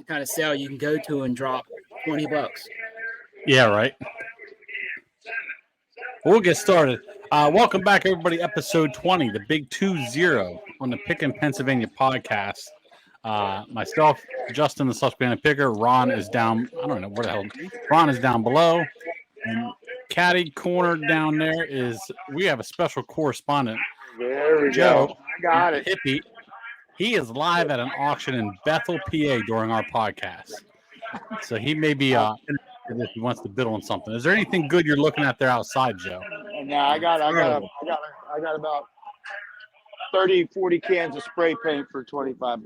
the kind of sale you can go to and drop $20. Yeah, right. We'll get started. Welcome back, everybody. Episode 20, the Big 2-0 on the Pickin' Pennsylvania podcast. Myself, Justin, the Susquehanna Picker. Ron is down. I don't know where the hell. Ron is down below. And caddy corner down there is. We have a special correspondent. There we Joe, go. I got it. Hippy. He is live at an auction in Bethel, PA during our podcast. So he may be if he wants to bid on something. Is there anything good you're looking at there outside, Joe? No, I got about 30, 40 cans of spray paint for $25.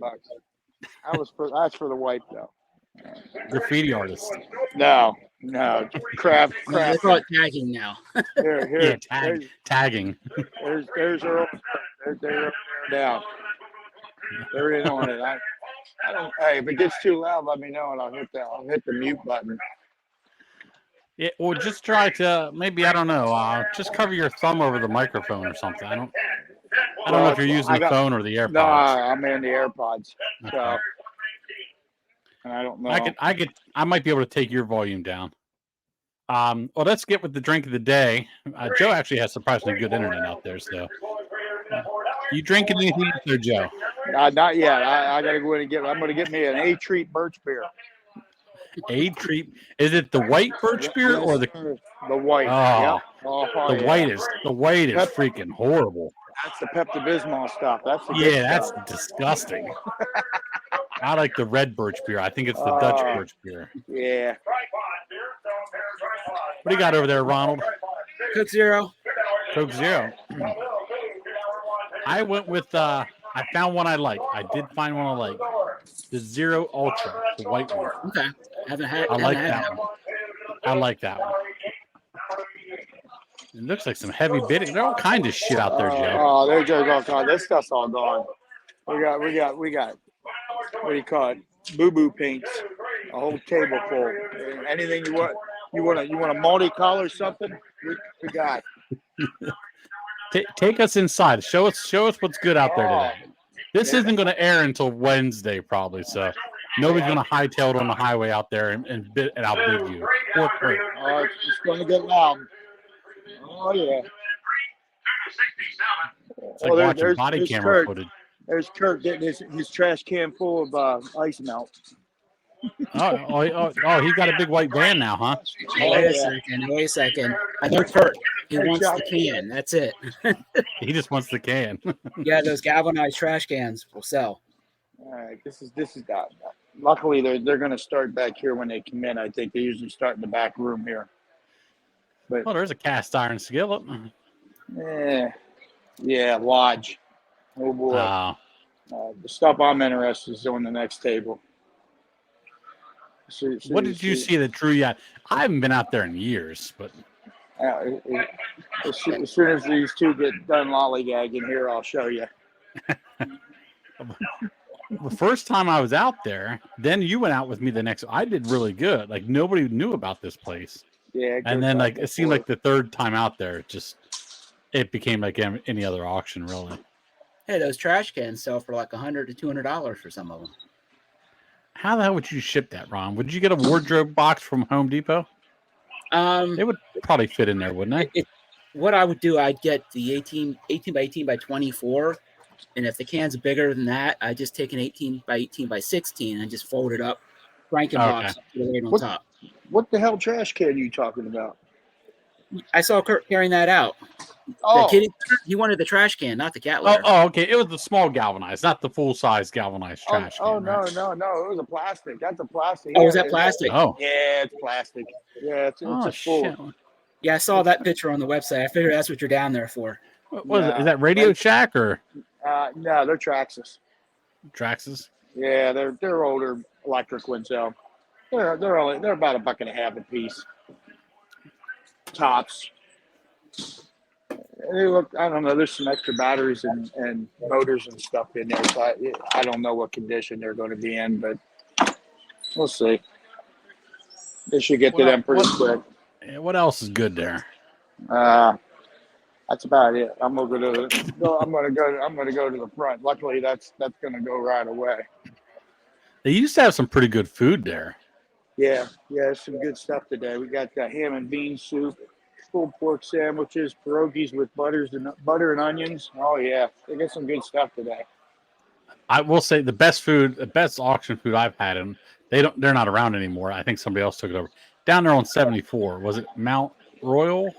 That's for the wife though. Graffiti artist. No, craft. They call it tagging now. Here, Tagging. There's her. They're down. They're in on it. I don't. Hey, if it gets too loud, let me know and I'll hit the mute button. Yeah, or just try to maybe I don't know. Just cover your thumb over the microphone or something. I don't know if you're using the phone or the AirPods. No, I'm in the AirPods. Okay. So, and I don't know. I might be able to take your volume down. Well, let's get with the drink of the day. Joe actually has surprisingly good internet out there. So, you drinking anything out there, Joe? Not yet. I gotta go in and I'm gonna get me an A-Treat birch beer. A-Treat. Is it the white birch beer or the white? Oh, yep. The white is freaking horrible. That's the Pepto-Bismol stuff. That's the that's disgusting. I like the red birch beer. I think it's the Dutch birch beer. Yeah. What do you got over there, Ronald? Coke Zero. Coke Zero. I went with I found one I like. I did find one I like. The Zero Ultra, the white one. Okay. I like that one. I like that one. It looks like some heavy bidding. There's all kinds of shit out there, Joe. Oh, there's all kinds. This stuff's all gone. We got. What do you call it? Boo-boo paints. A whole table full. Anything you want. You want a multicolor something? We got. Take us inside. Show us what's good out there today. This isn't going to air until Wednesday, probably. So nobody's going to hightail it on the highway out there and outbid you. It's going to get loud. Oh yeah. It's like watching body camera footage. There's Kurt getting his trash can full of ice melt. Oh, he got a big white van now, huh? Wait a second. I know Kurt. He wants the can. That's it. He just wants the can. Yeah, those galvanized trash cans will sell. All right, this is that. Luckily, they're going to start back here when they come in. I think they usually start in the back room here. But there's a cast iron skillet. Yeah, Lodge. Oh boy. The stuff I'm interested in is on the next table. What did you see that drew you out? I haven't been out there in years, but as soon as these two get done lollygagging here, I'll show you. The first time I was out there, then you went out with me the next. I did really good. Like nobody knew about this place. Yeah. And then it seemed like the third time out there, it became like any other auction, really. Hey, those trash cans sell for like $100 to $200 for some of them. How the hell would you ship that, Ron? Would you get a wardrobe box from Home Depot? They would probably fit in there, wouldn't they? What I would do, I'd get the 18 by 18 by 24. And if the can's bigger than that, I just take an 18 by 18 by 16 and just fold it up, Frankenbox up to the weight on top. What the hell trash can are you talking about? I saw Kurt carrying that out. Oh, he wanted the trash can, not the cat litter. Okay. It was the small galvanized, not the full size galvanized trash can. No. It was a plastic. That's a plastic. Oh, is that plastic? Yeah, it's plastic. Yeah, it's a full. Shit. Yeah, I saw that picture on the website. I figured that's what you're down there for. What is it? Is that Radio Shack or? No, they're Traxxas. Traxxas? Yeah, they're older electric ones though. They're about $1.50 a piece. Tops. They look. I don't know. There's some extra batteries and motors and stuff in there. So I don't know what condition they're going to be in, but we'll see. They should get to them pretty quick. What else is good there? That's about it. I'm gonna go to the front. Luckily, that's gonna go right away. They used to have some pretty good food there. Yeah, some good stuff today. We got ham and bean soup, pulled pork sandwiches, pierogies with butter and onions. Oh yeah, they got some good stuff today. I will say the best auction food I've had, and they're not around anymore. I think somebody else took it over. Down there on 74, was it Mount Royal?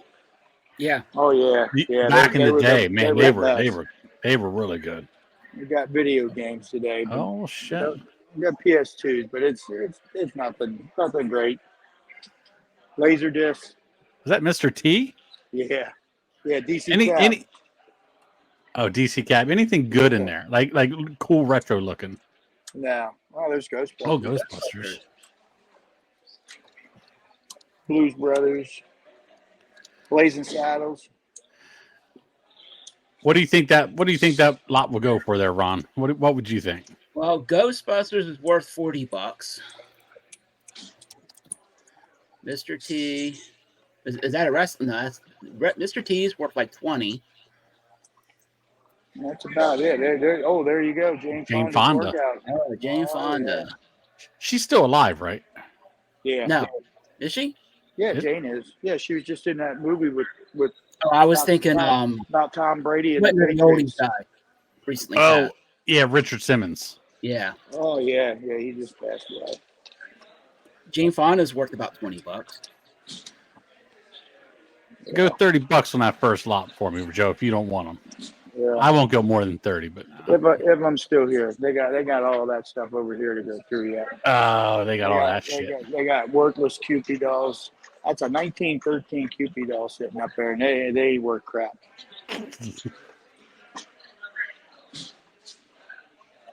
Yeah. Oh yeah. Back in the day, man, they were really good. We got video games today. But Oh shit! we got PS2s, but it's nothing great. Laser discs. Is that Mr. T? Yeah. DC Any DC Cab. Anything good in there? Like cool retro looking. No. Oh, there's Ghostbusters. Oh, Ghostbusters. Blues Brothers. Blazing Saddles. What do you think that lot will go for there, Ron? What would you think? Well, Ghostbusters is worth $40. Mr. T, is that a wrestling? No, Mr. T is worth like 20. That's about it. There you go, Jane Fonda. Oh, Jane Fonda. Yeah. She's still alive, right? Yeah. No, is she? Yeah, Jane is. Yeah, she was just in that movie with. Oh, I was thinking about Tom Brady and the Patriots died recently. Oh, yeah, Richard Simmons. Yeah. Oh yeah, he just passed away. Jane Fonda's worth about $20. Go $30 on that first lot for me, Joe. If you don't want them, Yeah. I won't go more than 30. But if I'm still here, they got all that stuff over here to go through yet. Oh, they got all that shit. They got worthless Cupid dolls. That's a 1913 Cupid doll sitting up there, and they were crap.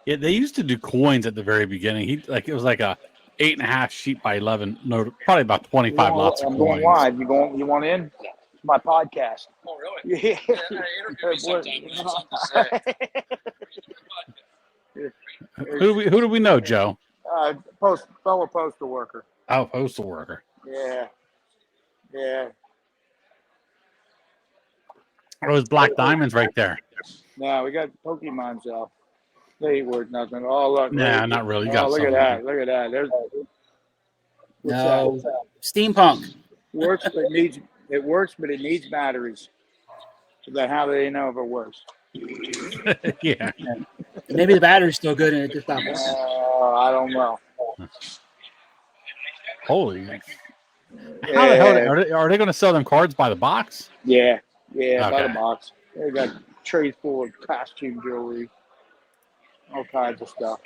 Yeah, they used to do coins at the very beginning. It was like a 8.5 sheet by 11. No, probably about 25 lots of I'm coins. going live. You want in? It's my podcast. Oh, really? Yeah. Interview me sometime. There's something to say. Who do we know, Joe? Fellow postal worker. Oh, postal worker. Yeah. Those black diamonds right there. No, we got Pokemons out. They ain't worth nothing. Oh look. Nah, not really. You got look at something. that. Look at that. There's No, steampunk. It works, but it needs batteries. So then how do they know if it works? Yeah. Maybe the battery's still good and it just stopped. I don't know. Holy. How the hell are they going to sell them cards by the box? Yeah, by the Okay. box. They got trays full of costume jewelry, all kinds of stuff.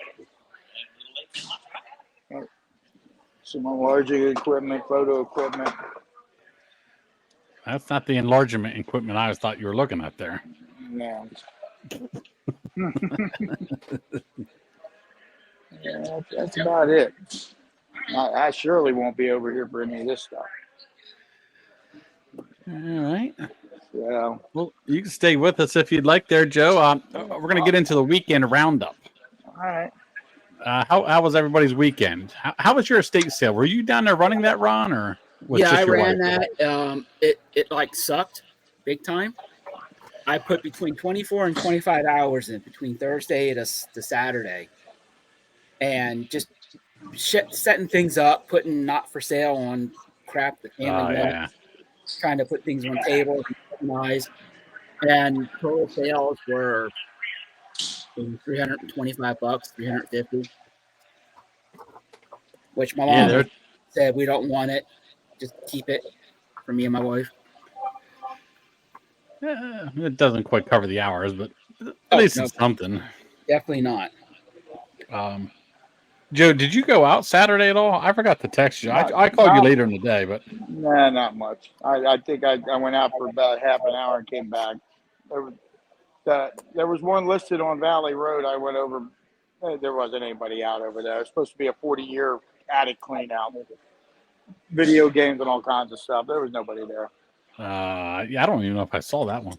Some enlarging equipment, photo equipment. That's not the enlargement equipment I thought you were looking at there. No. Yeah, that's about it. I surely won't be over here for any of this stuff. All right. So, Well, you can stay with us if you'd like there, Joe. We're going to get into the weekend roundup. all right. How was everybody's weekend? How was your estate sale? Were you down there running that, Ron, or was Yeah, just I your ran wife? that. It like sucked big time. I put between 24 and 25 hours in between Thursday to Saturday, and just setting things up, putting not for sale on crap that family wants, trying to put things on tables and organize. And total sales were $325, $350, which my mom said we don't want it, just keep it for me and my wife. It doesn't quite cover the hours, but at least it's something. Definitely not. Joe, did you go out Saturday at all? I forgot to text you. I called you later in the day, but Nah, not much. I think I went out for about half an hour and came back. There was one listed on Valley Road. I went over. There wasn't anybody out over there. It was supposed to be a 40-year attic clean out. Video games and all kinds of stuff. There was nobody there. I don't even know if I saw that one.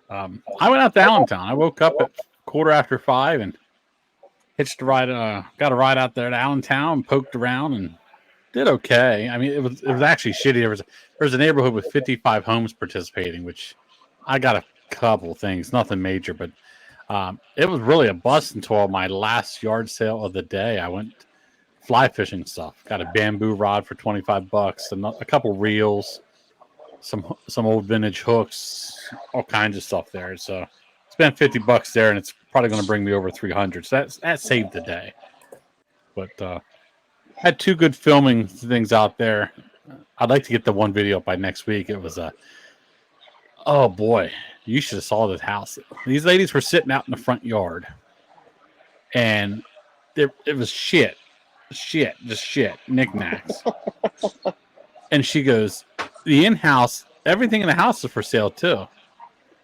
I went out to Allentown. I woke up at 5:15 and hitched a ride. Got a ride out there to Allentown, poked around, and did okay. I mean, it was actually shitty. There was a neighborhood with 55 homes participating, which I got a couple things, nothing major, but It was really a bust until my last yard sale of the day. I went fly fishing stuff. Got a bamboo rod for $25, and a couple reels, some old vintage hooks, all kinds of stuff there. So spent $50 there, and it's probably going to bring me over 300. So that saved the day. But had two good filming things out there. I'd like to get the one video up by next week. It was oh boy, you should have saw this house. These ladies were sitting out in the front yard, and it was shit, just shit, knickknacks. And she goes, the in-house, everything in the house is for sale too.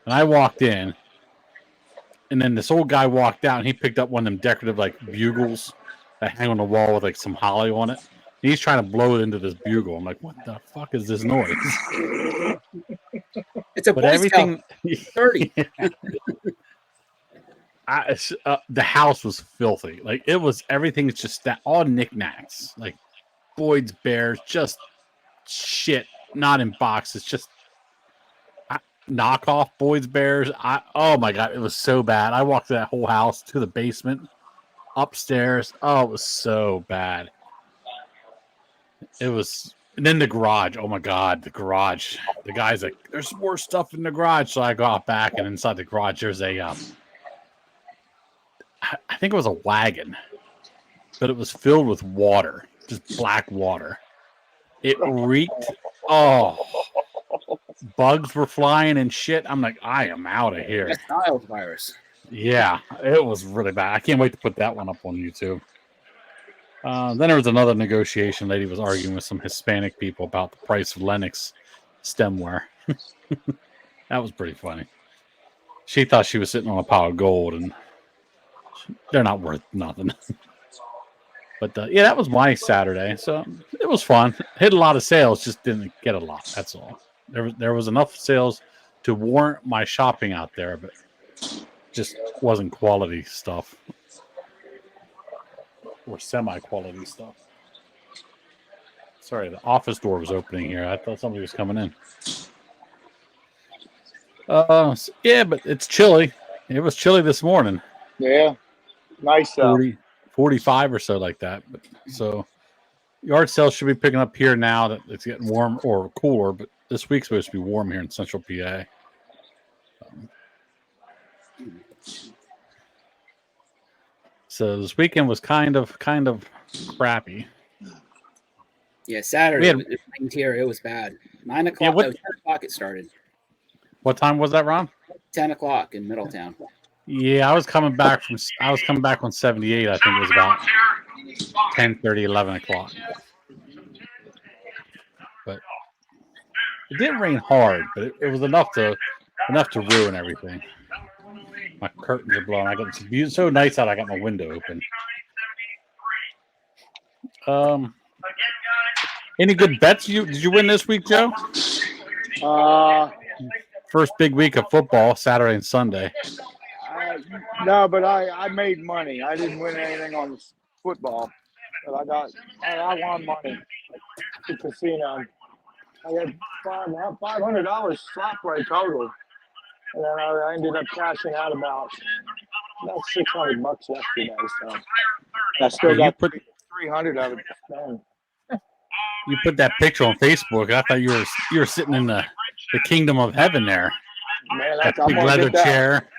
And I walked in, and then this old guy walked out, and he picked up one of them decorative like bugles that hang on the wall with like some holly on it. And he's trying to blow it into this bugle. I'm like, what the fuck is this noise? It's a But Boy everything, Scout 30. the house was filthy. Like it was everything's just that all knickknacks, like Boyd's Bears, just shit, not in boxes, just knockoff Boyd's Bears. Oh my god, it was so bad. I walked that whole house to the basement, upstairs. Oh, it was so bad. It was, and then the garage. Oh my god, the garage. The guy's like, "There's more stuff in the garage." So I go out back, and inside the garage, there's a, I think it was a wagon, but it was filled with water, just black water. It reeked. Oh, bugs were flying and shit. I'm like, I am out of here. That's Niles virus. Yeah, it was really bad. I can't wait to put that one up on YouTube. Then there was another negotiation. Lady was arguing with some Hispanic people about the price of Lennox stemware. That was pretty funny. She thought she was sitting on a pile of gold, and they're not worth nothing. But yeah, that was my Saturday. So it was fun. Hit a lot of sales, just didn't get a lot. That's all. There was enough sales to warrant my shopping out there, but just wasn't quality stuff. Or semi-quality stuff. Sorry, the office door was opening here. I thought somebody was coming in. Yeah, but it's chilly. It was chilly this morning. Yeah, nice. 45 or so like that. But so yard sales should be picking up here now that it's getting warm or cooler. But this week's supposed to be warm here in Central PA. So this weekend was kind of crappy. Yeah, Saturday it rained here. It was bad. 9 o'clock. Yeah, 10 o'clock it started. What time was that, Ron? 10 o'clock in Middletown. Yeah, I was coming back on 78. I think it was about 10:30, 11 o'clock. But it didn't rain hard, but it was enough to ruin everything. My curtains are blown. I got it's so nice out. I got my window open. Any good bets? Did you win this week, Joe? First big week of football, Saturday and Sunday. No, but I made money. I didn't win anything on football, but I won money at the casino. I got $500 slot play total, and then I ended up cashing out about $600 yesterday. So I still got 300 of it to spend. You put that picture on Facebook. I thought you were sitting in the kingdom of heaven there. Man, that big leather chair.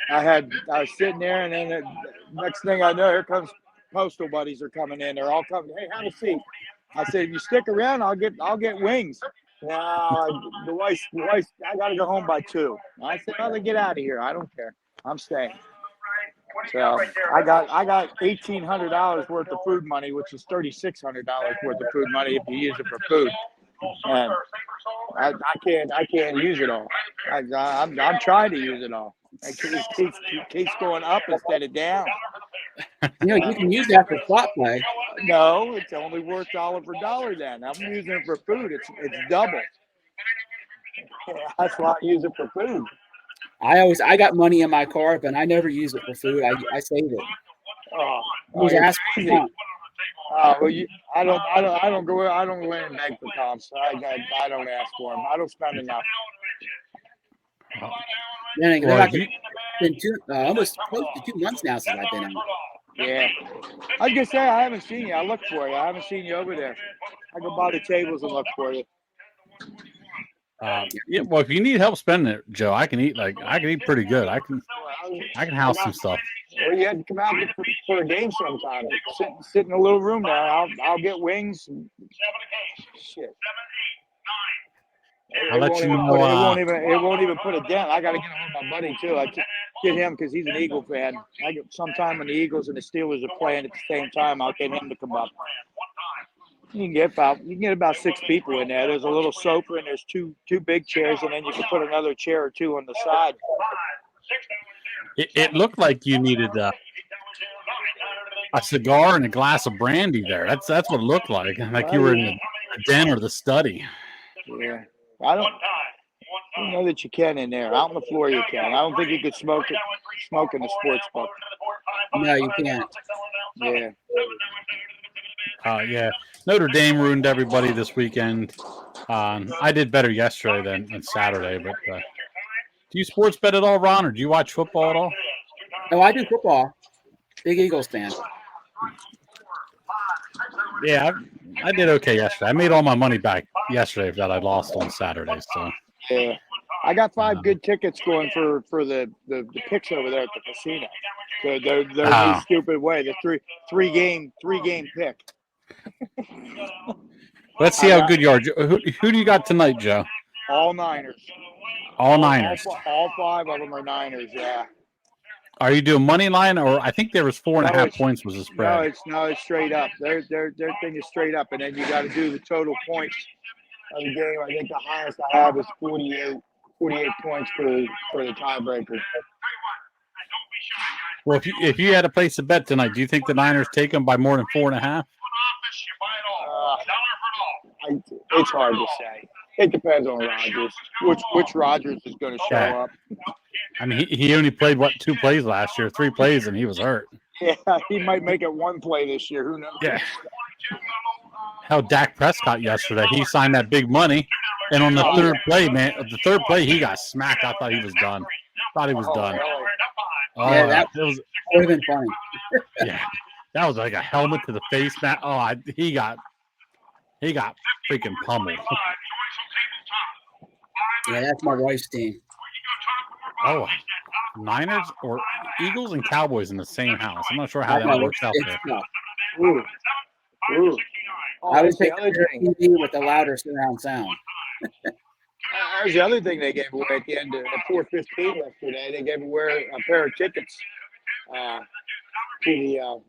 I was sitting there, and then the next thing I know, here comes postal buddies are coming in. They're all coming. Hey, have a seat. I said, if you stick around, I'll get wings. No, the wife, I got to go home by 2. I said, well, then get out of here. I don't care. I'm staying. So I got $1,800 worth of food money, which is $3,600 worth of food money if you use it for food. And I can't use it all. I'm trying to use it all. It keeps going up instead of down. You can use that for slot play. No, it's only worth dollar for dollar then. I'm using it for food. It's double. That's why I use it for food. I got money in my car, but I never use it for food. I save it. Well, I don't go in and beg for comps. I don't ask for them. I don't spend enough. been almost close to 2 months now since I've been out. Yeah. I was gonna say I haven't seen you. I looked for you. I haven't seen you over there. I go by the tables and look for you. Yeah, well, if you need help spending it, Joe, I can eat pretty good. I can house some stuff. Well, you had to come out for a game sometime. Sit in a little room there. I'll get wings. Shit. I'll let you know. It won't even put a dent. I got to get a hold of my buddy too. I get him because he's an Eagle fan. I get sometime when the Eagles and the Steelers are playing at the same time. I'll get him to come up. You can get about 6 people in there. There's a little sofa and there's two big chairs, and then you can put another chair or two on the side. It looked like you needed a cigar and a glass of brandy there. That's what it looked like. Like you were in the den or the study. Yeah, I don't know that you can in there. Out on the floor you can. I don't think you could smoke in the sports book. No, you can't. Yeah. Yeah. Notre Dame ruined everybody this weekend. I did better yesterday than Saturday, but do you sports bet at all, Ron, or do you watch football at all? No, I do football. Big Eagles fan. Yeah, I did okay yesterday. I made all my money back yesterday that I lost on Saturday. So Yeah. I got 5 good tickets going for the picks over there at the casino. Their new stupid way. The three game pick. Let's see how good you are. Who do you got tonight, Joe? All Niners. All Niners. All 5 of them are Niners. Yeah. Are you doing money line, or I think there was 4.5 points was the spread? No, it's straight up. Their thing is straight up, and then you got to do the total points of the game. I think the highest I have is 48 points for the tiebreaker. Well, if you had to place a bet tonight, do you think the Niners take them by more than 4.5? It's hard to say. It depends on Rodgers. Which Rodgers is going to show up? I mean, he only played 2 plays last year, 3 plays, and he was hurt. Yeah, he might make it 1 play this year. Who knows? Yeah. Hell, Dak Prescott yesterday, he signed that big money, and on the third play, he got smacked. I thought he was done. Thought he was done. Oh, yeah, that would have been funny. Yeah, that was like a helmet to the face, man. Oh, he got freaking pummeled. Yeah, that's my wife's team. Oh, Niners or Eagles and Cowboys in the same house. I'm not sure how that works out there. Ooh. I would take the TV with the louder surround sound. There's the other thing they gave away at the end of the 4:15 yesterday. They gave away a pair of tickets to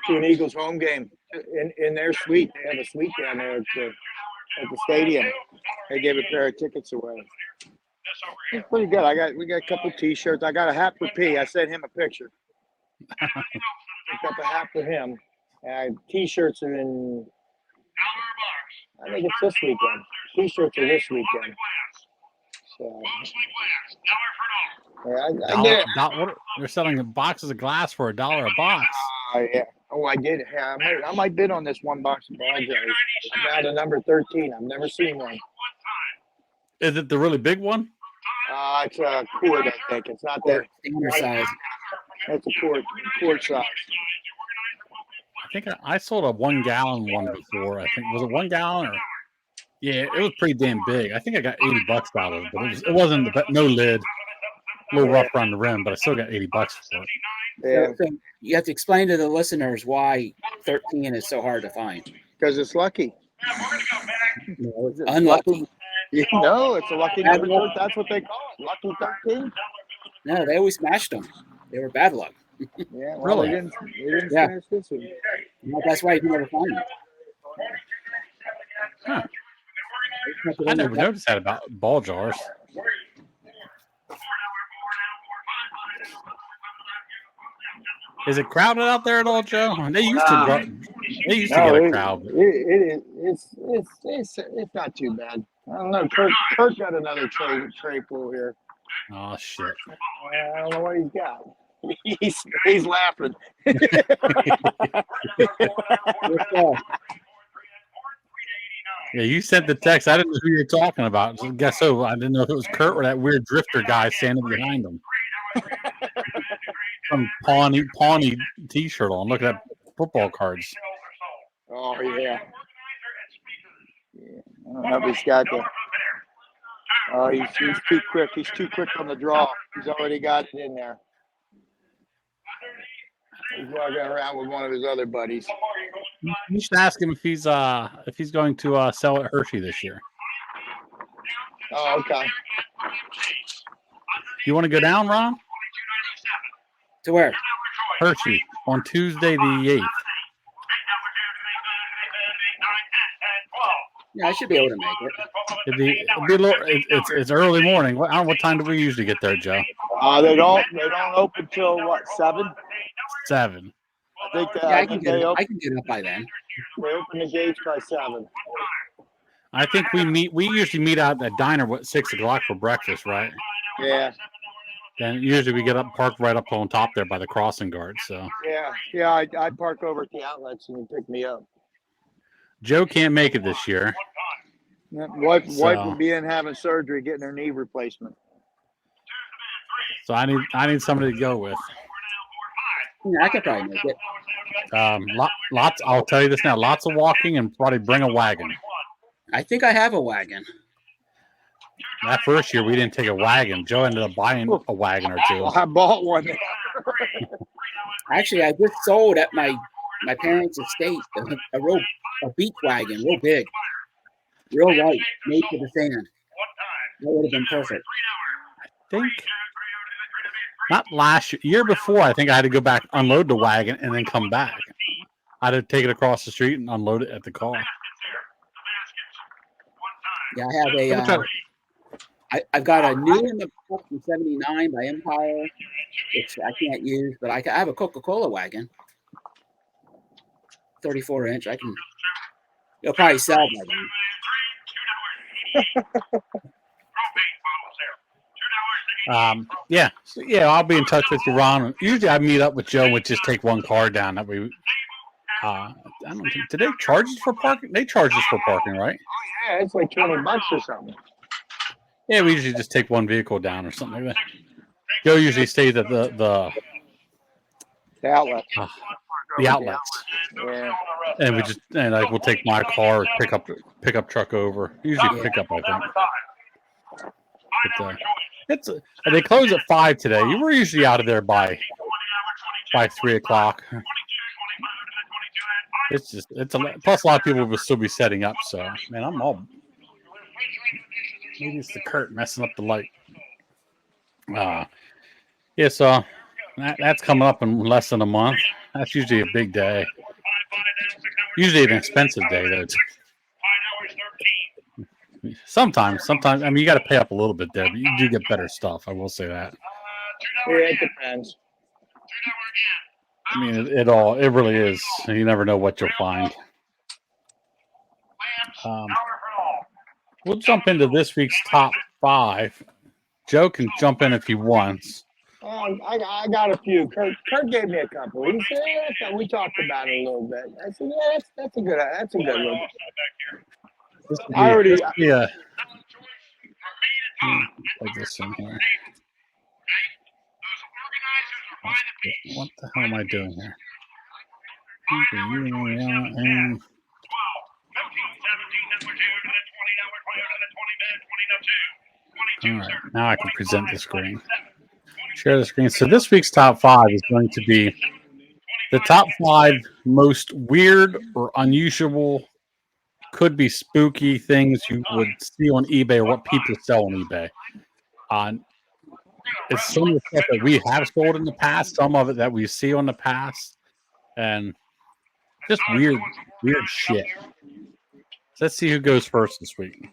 an Eagles home game in their suite. They have a suite down there at the stadium. They gave a pair of tickets away. It's pretty good. We got a couple T-shirts. I got a hat for P. I sent him a picture. Picked up a hat for him. And T-shirts are in. I think it's this weekend. T-shirts are this weekend. So. Yeah, they're selling boxes of glass for $1 a box. Yeah. Oh, I did. Yeah, I might bid on this one box of ball jerseys. I'm down to number 13. I've never seen one. Is it the really big one? It's a quart, I think. It's not that standard size. It's a quart size. I think I sold a 1 gallon one before. I think was it 1 gallon or? Yeah, it was pretty damn big. I think I got $80 out of it, but it wasn't no lid. A little rough around the rim, but I still got $80 for it. Yeah. So you have to explain to the listeners why 13 is so hard to find. Because it's lucky. No, it's unlucky. No, it's a lucky number. That's what they call it. Lucky 13. No, they always smashed them. They were bad luck. Yeah, well, Really? they didn't finish this one. No, that's why you can never find them. Huh. I never noticed that about ball jars. Is it crowded out there at all, Joe? They used to get a crowd. It's not too bad. I don't know. Kurt got another tray pool here. Oh shit! I don't know what he's got. He's laughing. Yeah, you sent the text. I didn't know who you were talking about. So guess so. I didn't know if it was Kurt or that weird drifter guy standing behind him. some Pawnee T-shirt on. Look at that football cards. Oh yeah. I don't know if he's got the. Oh, he's too quick. He's too quick on the draw. He's already got it in there. He's walking around with one of his other buddies. You should ask him if he's going to sell at Hershey this year. Oh, okay. You want to go down, Ron? To where? Hershey on Tuesday the 8th. Yeah, I should be able to make it. It'd be a little. It's early morning. What time do we usually get there, Joe? They don't open till what, 7? 7. I think Yeah, I can get up by then. They open the gates by 7. I think we usually meet out at that diner at 6 o'clock for breakfast, right? Yeah. Then usually we get up, park right up on top there by the crossing guard. So Yeah. I park over at the outlets and you pick me up. Joe can't make it this year. Wife will be in having surgery, getting her knee replacement. So I need somebody to go with. Yeah, I could probably make it. Lots. I'll tell you this now. Lots of walking and probably bring a wagon. I think I have a wagon. That first year we didn't take a wagon. Joe ended up buying a wagon or two. I bought one. Actually, I just sold at my parents' estate a beach wagon, real big, real light, made for the sand. That would have been perfect. I think not last year before. I think I had to go back, unload the wagon, and then come back. I had to take it across the street and unload it at the car. Yeah, I have I've got a new in the from '79 by Empire, which I can't use, but I have a Coca-Cola wagon, 34-inch. You'll probably sell by then. Yeah, I'll be in touch with you, Ron. Usually I meet up with Joe and just take one car down that we. I don't think. Did they charge us for parking? They charge us for parking, right? Oh yeah, it's like $20 or something. Yeah, we usually just take one vehicle down or something like that. Joe usually stays at the outlets. The outlets. Yeah. And we'll take my car, pickup truck over. Usually pickup, I think. But, they close at 5 today. You were usually out of there by 3 o'clock. Plus a lot of people will still be setting up. So man, I'm all. Maybe it's the curtain messing up the light. So that's coming up in less than a month. That's usually a big day. Usually an expensive day, though. Sometimes. I mean, you got to pay up a little bit there, but you do get better stuff. I will say that. Yeah, it depends. I mean, it really is. You never know what you'll find. We'll jump into this week's top 5. Joe can jump in if he wants. I got a few. Kurt gave me a couple. He said, yeah, we talked about it a little bit. I said, yeah, that's a good one. Yeah. Put this in here. What the hell am I doing here? All right, now I can present the screen. Share the screen. So this week's top 5 is going to be the top 5 most weird or unusual, could be spooky things you would see on eBay or what people sell on eBay. It's some of the stuff that we have sold in the past, some of it that we see on the past, and just weird shit. So let's see who goes first this week.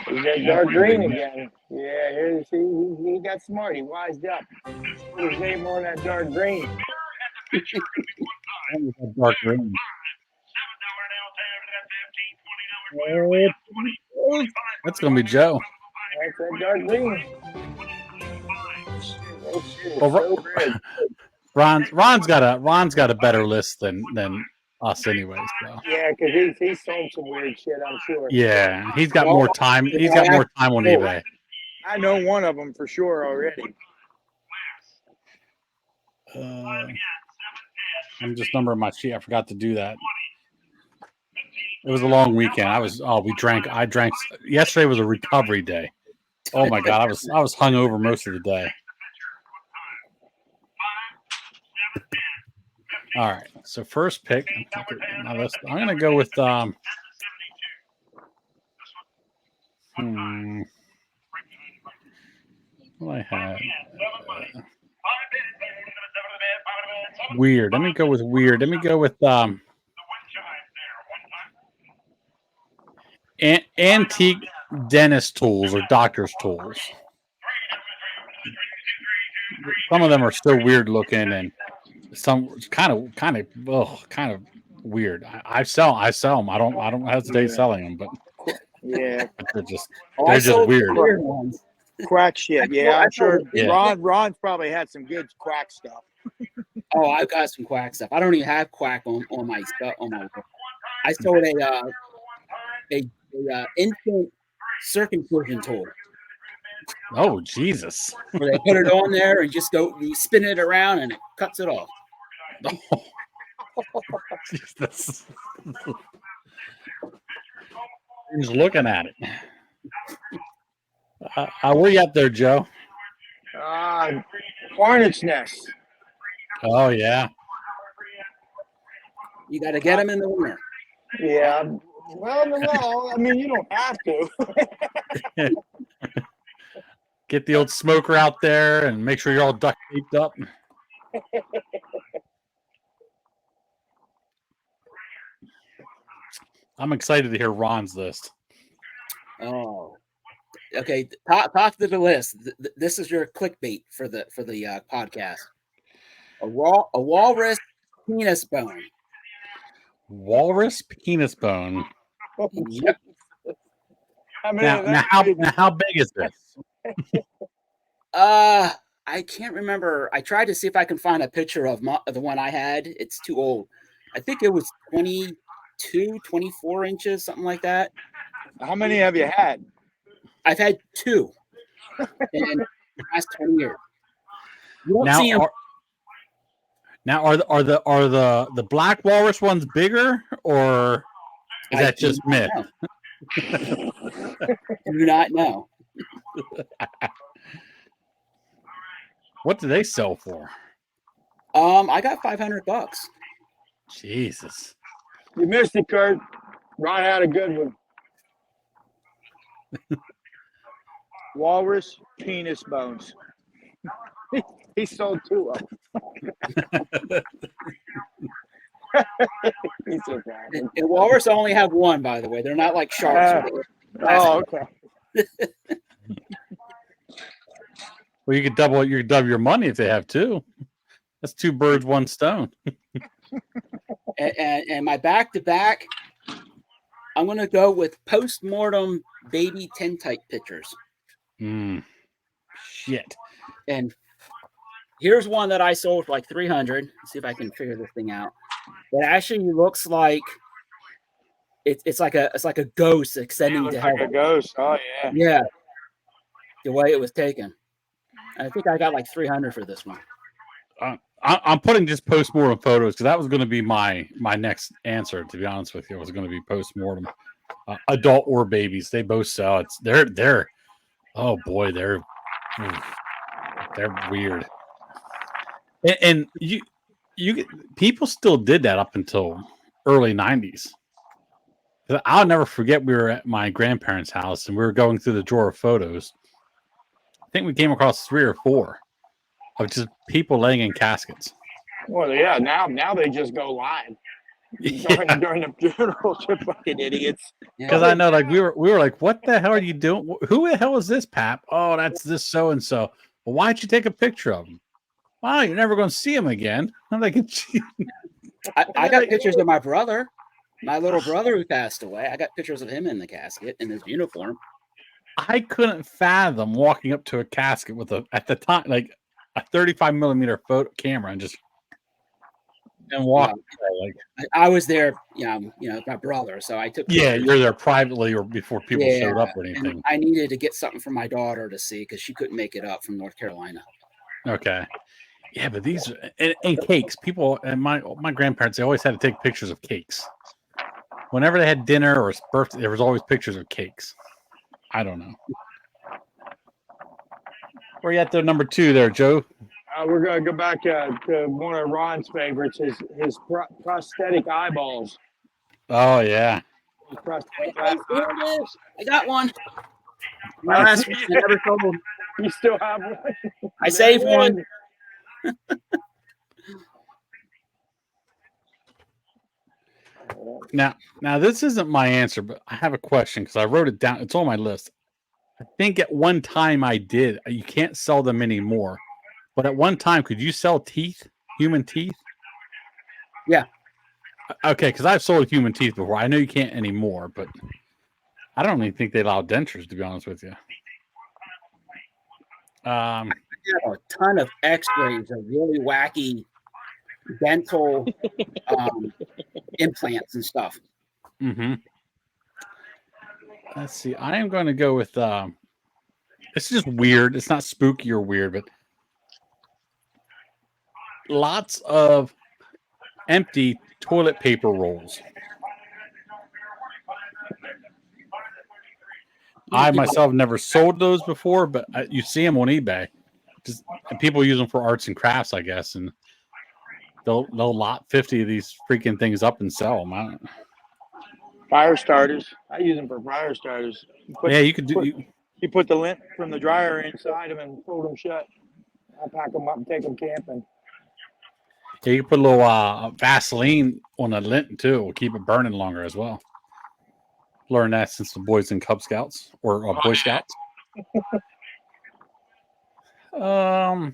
He got dark green again. Yeah, he got smart. He wised up. Put his name on that dark green. Dark green. That's going to be Joe. That's that dark green. Well, Ron's got a better list than us, anyways. So. Yeah, because he's sold some weird shit, I'm sure. Yeah, he's got more time. He's got more time on eBay. I know one of them for sure already. I'm just numbering my sheet. I forgot to do that. It was a long weekend. I drank. Yesterday was a recovery day. Oh my God, I was hungover most of the day. All right, so first pick. I'm gonna go with what I had. Weird. Let me go with weird. Let me go with antique dentist tools or doctor's tools. Some of them are still weird looking, and some kind of weird. I sell them. I don't hesitate selling them, but Yeah, they're just I sold weird. weird ones. quack shit. Yeah, I I'm sure sold Yeah. Ron's probably had some good quack stuff. Oh, I've got some quack stuff. I don't even have quack on my stuff on my. I sold a infant circumcision tool Oh Jesus! where they put it on there and just you spin it around and it cuts it off. Jesus. Just looking at it. Where you at there, Joe? Hornet's nest. Oh yeah. You got to get them in the winter. Yeah. Well, no, I mean you don't have to. Get the old smoker out there and make sure you're all duct taped up. I'm excited to hear Ron's list. Oh, okay. Top to the list. This is your clickbait for the podcast. A walrus penis bone. Walrus penis bone. Yep. Now how big is this? I can't remember. I tried to see if I can find a picture of the one I had. It's too old. I think it was 22, 24 inches, something like that. How many have you had? I've had two in the past 20 years. You won't see them. Are the black walrus ones bigger, or is that just myth? Do not know. What do they sell for? I got $500. Jesus. You missed it, Kurt. Ron had a good one. Walrus penis bones. He sold two of them. He's so bad. And walrus only have one, by the way. They're not like sharks. Oh, okay. Well, you could double your money if they have two. That's two birds, one stone. and my back-to-back, I'm going to go with post-mortem baby tintype pictures. Shit. And here's one that I sold for like $300. Let's see if I can figure this thing out. It actually looks like it's like a ghost extending to heaven. Like a ghost. Oh yeah. Yeah. The way it was taken. I think I got like $300 for this one. I'm putting just post-mortem photos because that was going to be my next answer. To be honest with you, it was going to be post-mortem, adult or babies. They both sell. They're oh boy, they're weird. And you people still did that up until early 90s. I'll never forget, we were at my grandparents' house and we were going through the drawer of photos. I think we came across 3 or 4 of just people laying in caskets. Well, yeah. Now they just go live during the funeral. You fucking idiots. Because I know, like we were like, what the hell are you doing? Who the hell is this, Pap? Oh, that's this so and so. Well, why'd you take a picture of him? Wow, you're never going to see him again. I'm like, I got pictures of my brother, my little brother who passed away. I got pictures of him in the casket in his uniform. I couldn't fathom walking up to a casket with at the time, like a 35 millimeter photo camera and just And walk. I was there, my brother, so I took Yeah, pictures. you're there privately or before people showed up or and anything. I needed to get something for my daughter to see because she couldn't make it up from North Carolina. Okay. Yeah, but these and cakes. People and my grandparents, they always had to take pictures of cakes. Whenever they had dinner or birthday, there was always pictures of cakes. I don't know. Where you at there, number 2 there, Joe? We're gonna go back to one of Ron's favorites, his prosthetic eyeballs. Oh yeah. His prosthetic Here it is. I got one. My I last see one, I it. never sold. You still have one? I There saved it one. is. Now this isn't my answer, but I have a question because I wrote it down. It's on my list. I think at one time I did. You can't sell them anymore. But at one time, could you sell teeth, human teeth? Yeah. Okay, because I've sold human teeth before. I know you can't anymore, but I don't even think they allow dentures, to be honest with you. I have a ton of X-rays of really wacky dental implants and stuff. Mm-hmm. Let's see. I am going to go with. It's just weird. It's not spooky or weird, but lots of empty toilet paper rolls. I myself never sold those before, but you see them on eBay. Just people use them for arts and crafts, I guess, and they'll lot 50 of these freaking things up and sell them. Fire starters. I use them for fire starters. You could do. You put the lint from the dryer inside them and fold them shut. I pack them up and take them camping. Yeah, you can put a little Vaseline on the lint too. It'll keep it burning longer as well. Learned that since the boys in Cub Scouts or Boy Scouts. I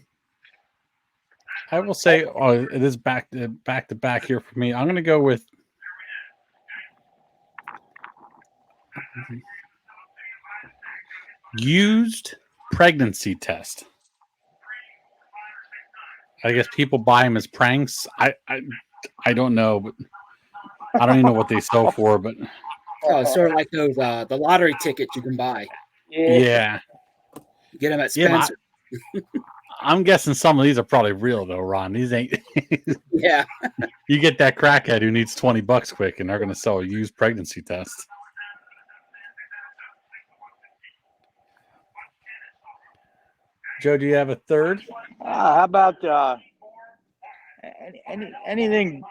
will say, it is back to back here for me. I'm going to go with used pregnancy test. I guess people buy them as pranks. I don't know, but I don't even know what they sell for. But Sort of like those the lottery tickets you can buy. Yeah. You get them at Spencer. I'm guessing some of these are probably real though, Ron. These ain't. Yeah. You get that crackhead who needs $20 quick, and they're going to sell a used pregnancy test. Joe, do you have a third? How about anything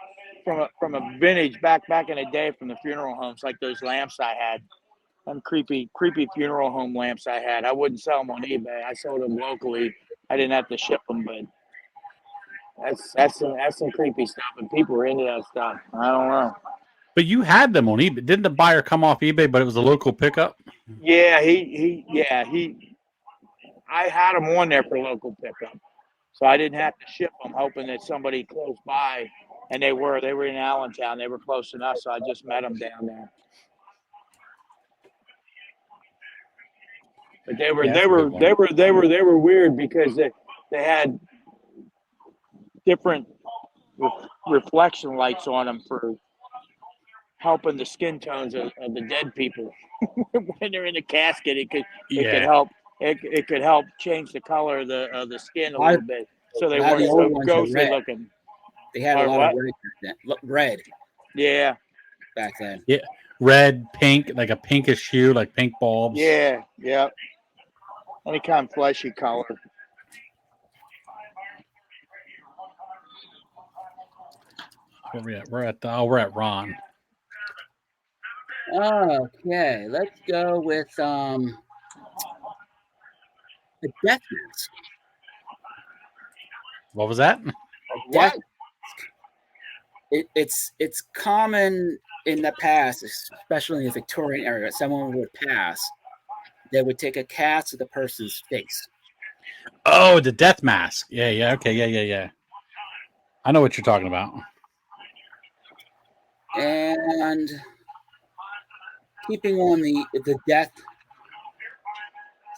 from a vintage back in the day from the funeral homes, like those lamps I had, them creepy funeral home lamps I had. I wouldn't sell them on eBay. I sold them locally. I didn't have to ship them, but that's some creepy stuff, and people were into that stuff. I don't know. But you had them on eBay. Didn't the buyer come off eBay, but it was a local pickup? Yeah, I had them on there for local pickup, so I didn't have to ship them, hoping that somebody close by, and they were in Allentown. They were close enough, so I just met them down there. But they were weird because they had different reflection lights on them for helping the skin tones of the dead people. When they're in the casket, it could help change the color of the skin a little bit, so they weren't so ghostly looking. They had a lot of red. Yeah. Back then. Yeah, red, pink, like a pinkish hue, like pink bulbs. Yeah. Any kind of fleshy color. Where we at? We're at Ron. Okay, let's go with the death mask. What was that? Death mask. It's common in the past, especially in the Victorian era. Someone would pass, they would take a cast of the person's face. Oh, the death mask. Yeah. Okay, yeah. I know what you're talking about. And keeping on the death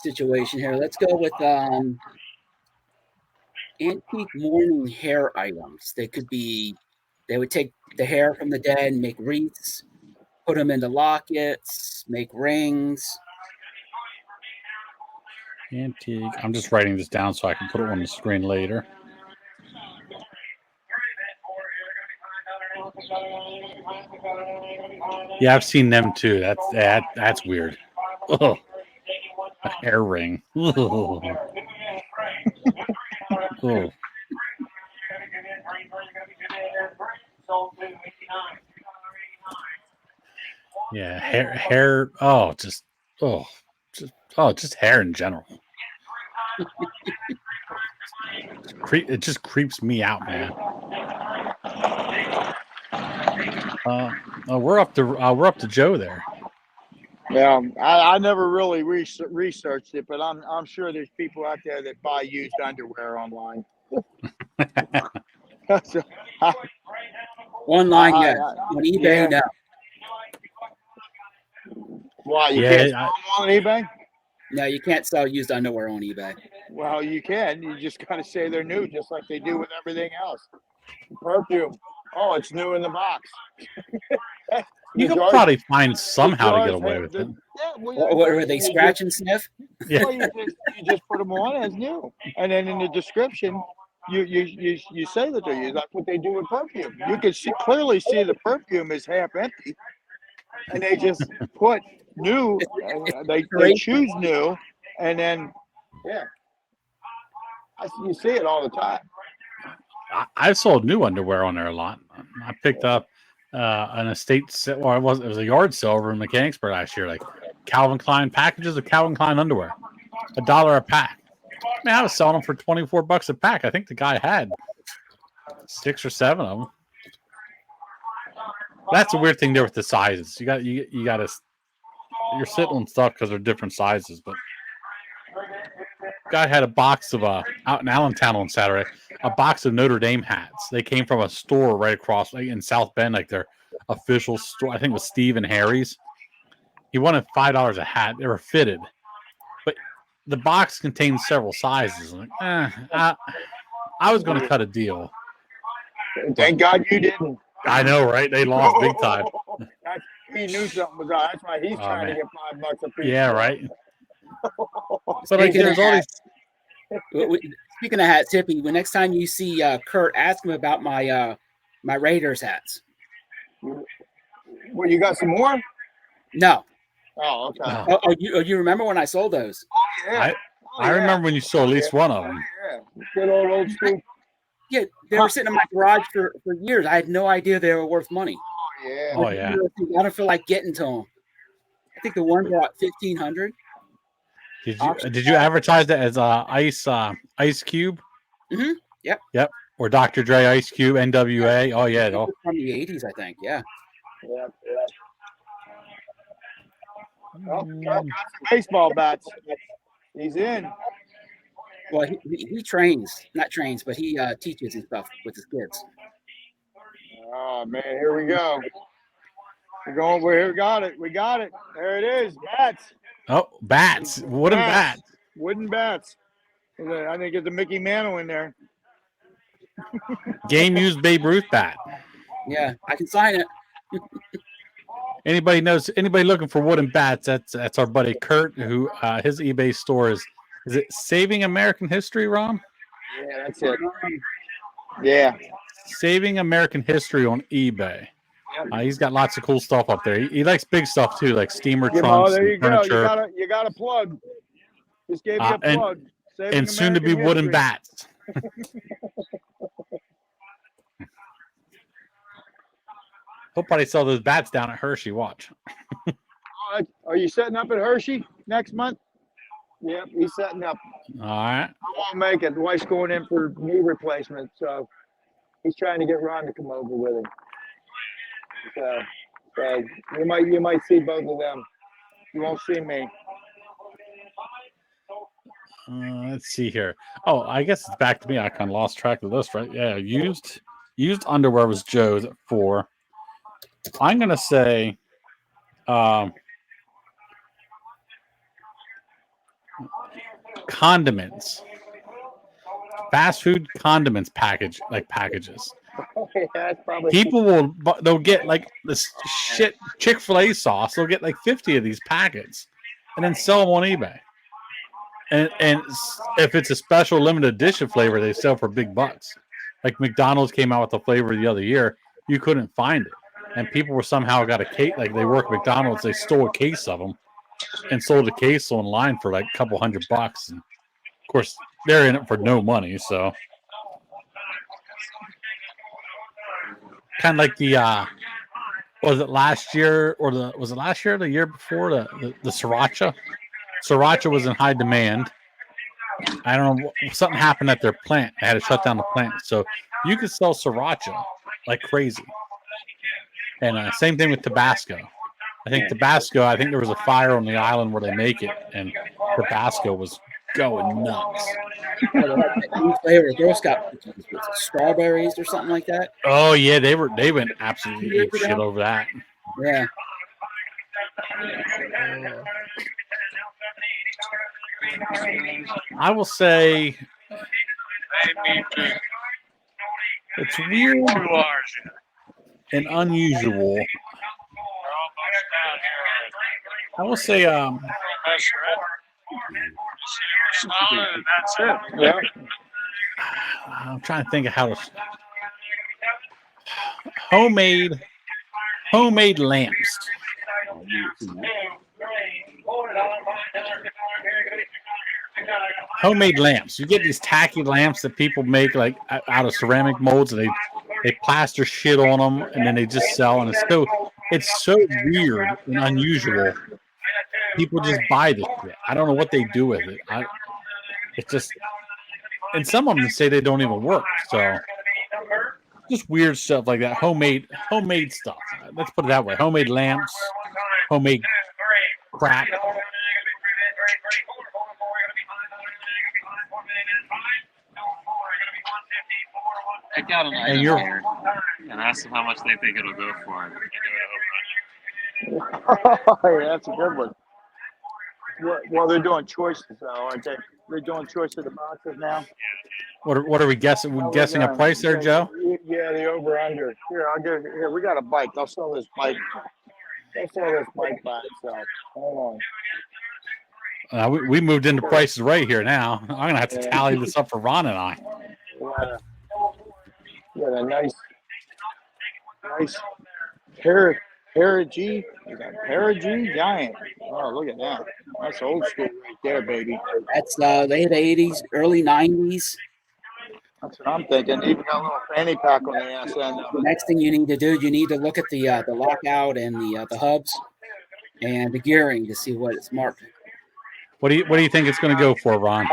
situation here, let's go with antique mourning hair items. They could be They would take the hair from the dead and make wreaths, put them into lockets, make rings. Antique. I'm just writing this down so I can put it on the screen later. Yeah, I've seen them too. That's weird. Ugh. A hair ring. Ugh. Ugh. Yeah, hair. Oh, just hair in general. It just creeps me out, man. We're up to Joe there. Yeah, I never really researched it, but I'm sure there's people out there that buy used underwear online. So, Online, yes. On eBay, yeah. no. Why you Yeah, can't sell them on eBay? No, you can't sell used underwear on eBay. Well, you can. You just gotta say they're new, just like they do with everything else. Perfume. Oh, it's new in the box. you can probably find somehow to get away with it. Yeah, well, What were they, scratch and sniff? Yeah. Well, you just put them on as new, and then in the description, you say that they're used. That's what they do with perfume. You can clearly see the perfume is half empty, and they just put new. They choose new, and then you see it all the time. I've sold new underwear on there a lot. I picked up an estate sale, or it was a yard sale over in Mechanicsburg last year, like Calvin Klein packages of Calvin Klein underwear, $1 a pack. Man, I was selling them for $24 a pack. I think the guy had 6 or 7 of them. That's a weird thing there with the sizes. You're sitting on stuff because they're different sizes, but guy had a box of out in Allentown on Saturday, a box of Notre Dame hats. They came from a store right across in South Bend, like their official store. I think it was Steve and Harry's. He wanted $5 a hat. They were fitted, but the box contained several sizes. I was going to cut a deal. Thank God you didn't. I know, right? They lost big time. He knew something was out. That's why he's trying to get $5 a piece. Yeah, right. So like, there's all these. Speaking of hats, Hippy, the next time you see Kurt, ask him about my my Raiders hats. Well, you got some more? No. Oh, okay. Oh, you remember when I sold those? Yeah. I remember when you sold at least one of them. Yeah. Good old school. Yeah, they were sitting in my garage for years. I had no idea they were worth money. Yeah. Oh yeah. I don't feel like getting to them. I think the one brought $1,500. Did you advertise that as Ice Cube? Mm-hmm. Yep. Or Dr. Dre, Ice Cube, NWA. Oh yeah, from the 80s, I think. Yeah. Oh, got some baseball bats. He's in. Well, he not trains, but he teaches and stuff with his kids. Oh man, here we go. We're here. We got it. There it is. Bats. Oh, bats. Wooden bats. Wooden bats. I think it's a Mickey Mantle in there. Game used Babe Ruth bat. Yeah, I can sign it. Anybody looking for wooden bats? That's our buddy Kurt, who his eBay store is it Saving American History, Ron? Yeah, that's it. Yeah. Saving American History on eBay. He's got lots of cool stuff up there. He likes big stuff too, like steamer trunks. There you and furniture. go. You got a plug. Just gave you a plug. And soon to be wooden bats. He'll probably sell those bats down at Hershey. Watch. Are you setting up at Hershey next month? Yep, he's setting up. All right. I won't make it. The wife's going in for knee replacement, so he's trying to get Ron to come over with him. So you might see both of them. You won't see me. Let's see here. Oh, I guess it's back to me. I kind of lost track of this, right? Yeah, used underwear was Joe's at 4. I'm gonna say, condiments, fast food condiments packages. That's probably People they'll get like this shit Chick-fil-A sauce. They'll get like 50 of these packets and then sell them on eBay. And if it's a special limited edition flavor, they sell for big bucks. Like McDonald's came out with a flavor the other year, you couldn't find it, and people were somehow got a case. Like they work at McDonald's, they stole a case of them and sold a case online for like a couple $100. And of course, they're in it for no money. So kind of like the was it last year or was it last year or the year before the sriracha? Sriracha was in high demand. I don't know. Something happened at their plant. They had to shut down the plant. So you could sell sriracha like crazy. And same thing with Tabasco. I think there was a fire on the island where they make it, and Tabasco was going nuts. They had that new flavor Girl Scout cookies with strawberries or something like that. Oh yeah, they went absolutely ape shit over that. Yeah. I will say it's weird and unusual. I will say That's it. yeah. I'm trying to think of how to homemade lamps. Homemade lamps. You get these tacky lamps that people make like out of ceramic molds, and they plaster shit on them, and then they just sell. And it's so weird and unusual. People just buy this shit. I don't know what they do with it. It's just, and some of them say they don't even work. So just weird stuff like that. Homemade stuff. Let's put it that way. Homemade lamps, homemade crap. I got an item here and asked them how much they think it'll go for. And Oh, yeah, that's a good one. Well, they're doing choices now, aren't they? They're doing choice of the boxes now. What are we guessing? We're guessing a price there, Joe? Yeah, the over under. Here, we got a bike. I'll sell this bike. I'll sell this bike by itself. Hold on. We moved into prices right here now. I'm gonna have to tally this up for Ron and I. Yeah, a nice Para-G. You got Para-G Giant. Oh, look at that. That's old school right there, baby. That's late 80s, early 90s. That's what I'm thinking. Even got a little fanny pack on the ass end of The it. next thing you need to do, you need to look at the lockout and the hubs and the gearing to see what it's marked. What do you think it's going to go for, Ron?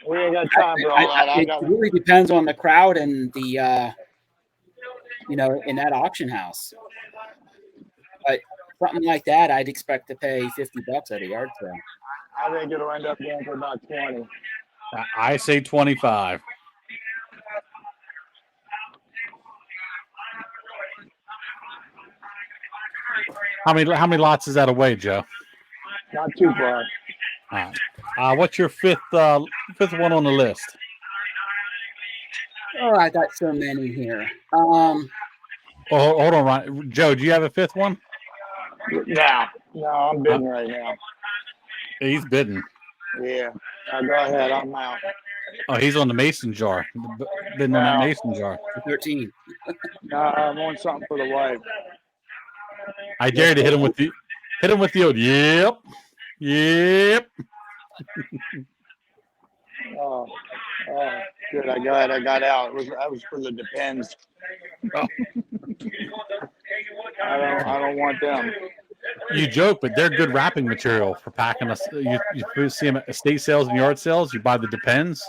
We ain't got time for all that. It really depends on the crowd and the in that auction house. But something like that, I'd expect to pay $50 at a yard sale. I think it'll end up going for about 20. I say 25. How many lots is that away, Joe? Not too far. All right. What's your fifth one on the list? Oh, I got so many here. Oh, hold on, Ron. Joe, do you have a fifth one? No, I'm bidding right now. He's bidding. Yeah. Go ahead. I'm out. Oh, he's on the mason jar. Bidding on that mason jar. 13. No, I'm on something for the wife. I dare you to hit him with the old yep. Oh, good. I got out. That was for the depends. Oh. I don't want them. You joke, but they're good wrapping material for packing us. You see them at estate sales and yard sales. You buy the depends.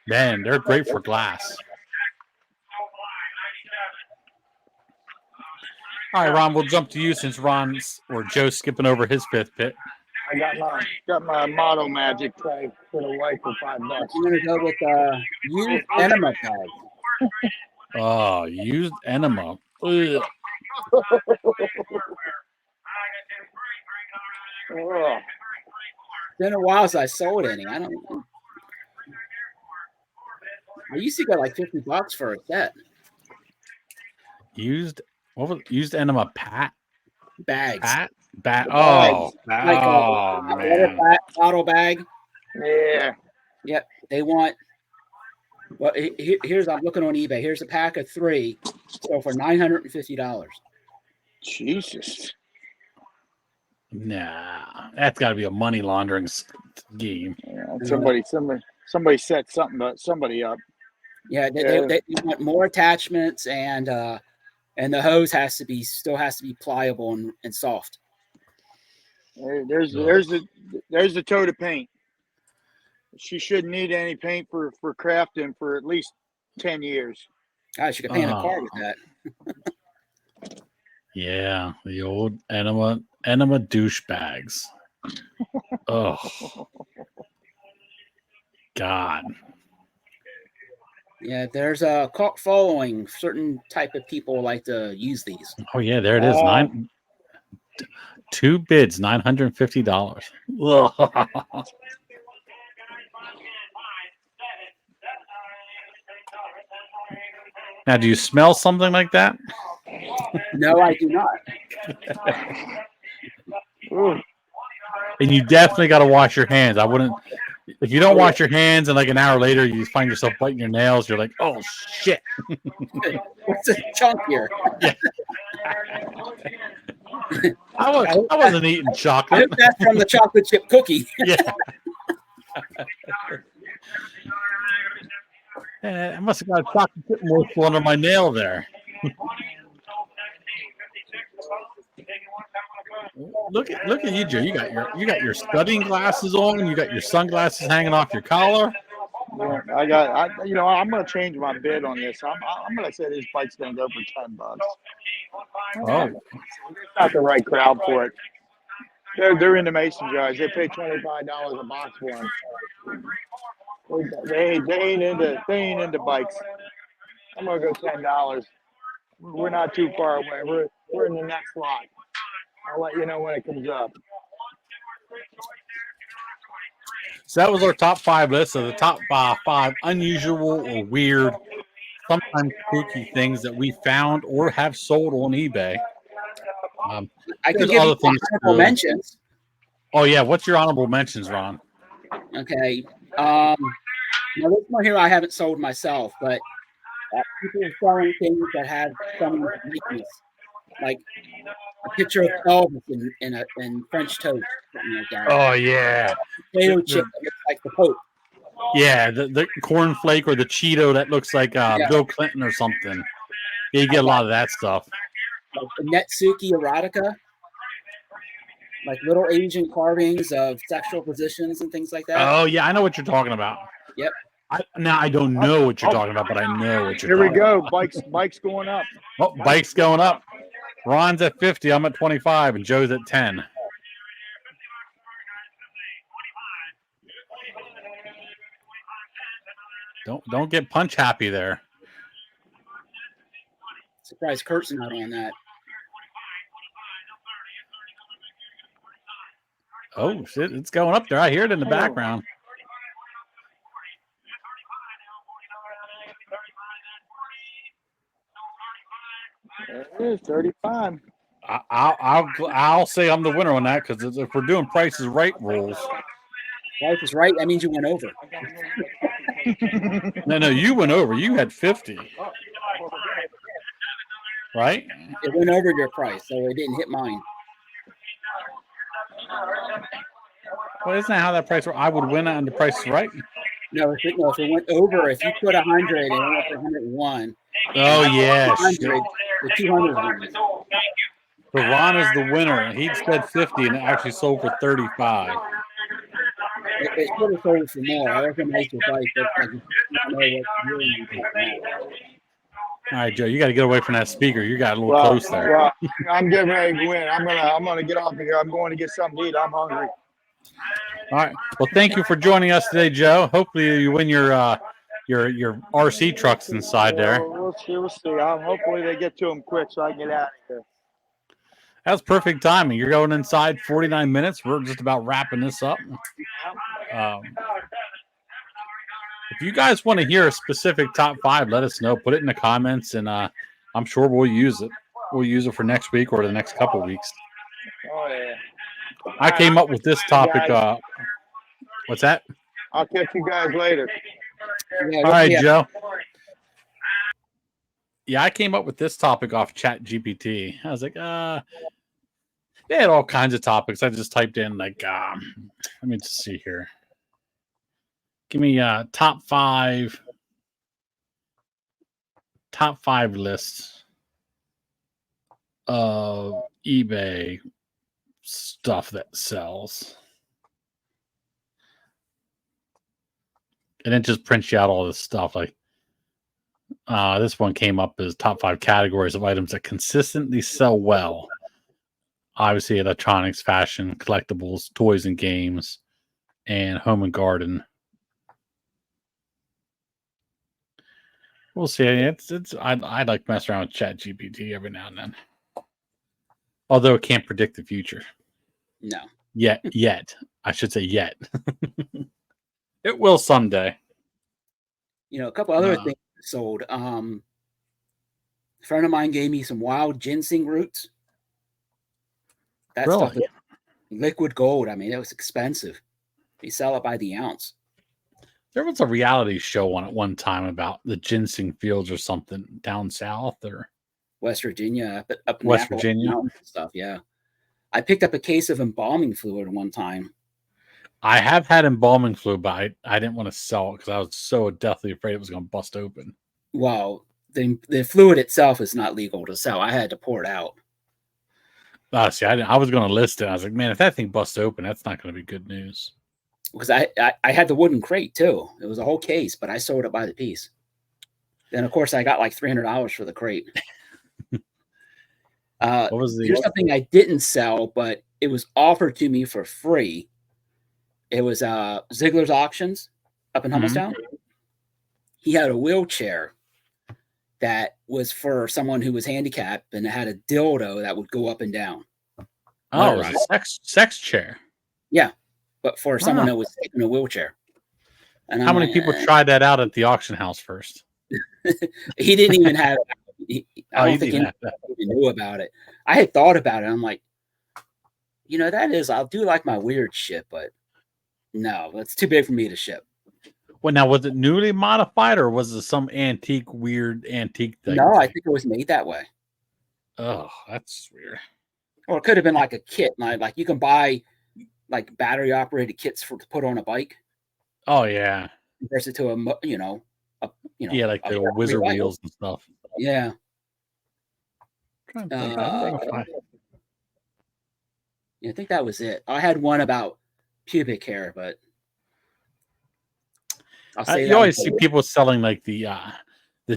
Man, they're great for glass. All right, Ron, we'll jump to you since Joe's skipping over his fifth pit. I got my Motto Magic tray for the wife for $5. I'm gonna go with used enema bag. Oh, used enema. Ugh. Oh, It's been a while since I sold any. I don't know. I used to get like $50 for a set. Used enema bags. Bat? Bags. Like Oh a water man. bottle bag. Yeah. Yep. They want. Well, here's I'm looking on eBay. Here's a pack of 3, so for $950. Jesus. Nah, that's got to be a money laundering scheme. Yeah, somebody set somebody up. Yeah, they want more attachments, and the hose still has to be pliable and soft. There's the tote of paint. She shouldn't need any paint for crafting for at least 10 years. Gosh, you could paint a car with that. Yeah, the old enema douchebags. Oh, God. Yeah, there's a cult following. Certain type of people like to use these. Oh yeah, there it is. 2 bids, $950. Now, do you smell something like that? No, I do not. And you definitely got to wash your hands. I wouldn't. If you don't wash your hands and like an hour later you find yourself biting your nails, you're like, oh shit. What's a chunk here? Yeah. I wasn't eating I chocolate. hope that's from the chocolate chip cookie. Yeah. I must have got a chocolate chip morsel under my nail there. Look at you, Joe. You got your studying glasses on. You got your sunglasses hanging off your collar. Yeah, I'm gonna change my bid on this. I'm gonna say this bike's gonna go for $10. Oh, Not the right crowd for it. They're into mason jars. They pay $25 a box for them. They ain't into bikes. I'm gonna go $10. We're not too far away. We're in the next lot. I'll let you know when it comes up. so that was our top 5 list of the top 5 unusual or weird, sometimes spooky things that we found or have sold on eBay. I can There's give other you things honorable too. mentions. Oh yeah, what's your honorable mentions, Ron? Okay. Now this one here I haven't sold myself, but people are selling things that have someone's likeness, like a picture of Elvis in French toast, something like that. Oh yeah, Potato chip that looks like the Pope. yeah, the cornflake or the Cheeto that looks like Bill Clinton or something. Yeah, you get a lot of that stuff. Like the Netsuki erotica, like little Asian carvings of sexual positions and things like that. Oh yeah, I know what you're talking about. Yep. I don't know what you're talking about, but I know what you're talking about. Here we go. Bikes going up. Oh, bike's going up. Ron's at 50, I'm at 25, and Joe's at 10. Don't get punch happy there. Surprised Kurt's not on that. Oh shit, it's going up there. I hear it in the background. There it is, 35. I'll say I'm the winner on that because if we're doing Price is Right rules. Price is Right. That means you went over. No, you went over. You had 50. Right? It went over your price, so it didn't hit mine. Well, isn't that how that price works? I would win on the Price is Right. No, if it went over, if you put 100 and it went for 101. Oh yeah, the 200 wins. So Ron is the winner. He said 50 and it actually sold for 35. It should have sold for more. I recognize your price, but I don't know what really all right, Joe, you got to get away from that speaker. You got a little close there. Well, I'm getting ready to win. I'm gonna get off of here. I'm going to get something to eat. I'm hungry. All right. Well, thank you for joining us today, Joe. Hopefully, you win your RC trucks inside there. We'll see. Hopefully, they get to them quick so I can get out of here. That's perfect timing. You're going inside 49 minutes. We're just about wrapping this up. If you guys want to hear a specific top 5, let us know. Put it in the comments, and I'm sure we'll use it. We'll use it for next week or the next couple weeks. Oh yeah. I came up with this topic. Guys. What's that? I'll catch you guys later. Yeah, All right, yeah. Joe. Yeah, I came up with this topic off Chat GPT. I was like, they had all kinds of topics. I just typed in like, let me just see here. Give me top five lists of eBay stuff that sells. And it just prints you out all this stuff. Like this one came up as top 5 categories of items that consistently sell well. Obviously, electronics, fashion, collectibles, toys and games, and home and garden. We'll see. I like messing around with Chat GPT every now and then. Although it can't predict the future. No. Yet. I should say yet. It will someday. You know, a couple other things sold. A friend of mine gave me some wild ginseng roots. That stuff is liquid gold. I mean, it was expensive. They sell it by the ounce. There was a reality show on at one time about the ginseng fields or something down south or West Virginia, up in West Virginia and stuff. Yeah, I picked up a case of embalming fluid one time. I have had embalming fluid, but I didn't want to sell it because I was so deathly afraid it was going to bust open. Well, the fluid itself is not legal to sell. I had to pour it out. See, I was going to list it. I was like, man, if that thing busts open, that's not going to be good news. Because I had the wooden crate too. It was a whole case, but I sold it by the piece. Then of course I got like $300 for the crate. What was here's something I didn't sell, but it was offered to me for free. It was Ziegler's Auctions up in Hummelstown. He had a wheelchair that was for someone who was handicapped, and it had a dildo that would go up and down. Oh, right. Sex chair. Yeah, but for someone that was in a wheelchair. And how many people tried that out at the auction house first? He didn't even have it. I don't think anyone even knew about it. I had thought about it. I'm like, I'll do like my weird shit, but no, that's too big for me to ship. Well, now, was it newly modified or was it some weird antique thing? No, I think it was made that way. Oh, that's weird. Or it could have been like a kit. Like you can buy like battery operated kits to put on a bike. Oh yeah. Compares it to yeah, like the wizard wheels and stuff. Yeah. I think that was it. I had one about pubic hair, but I'll say you always see people selling like the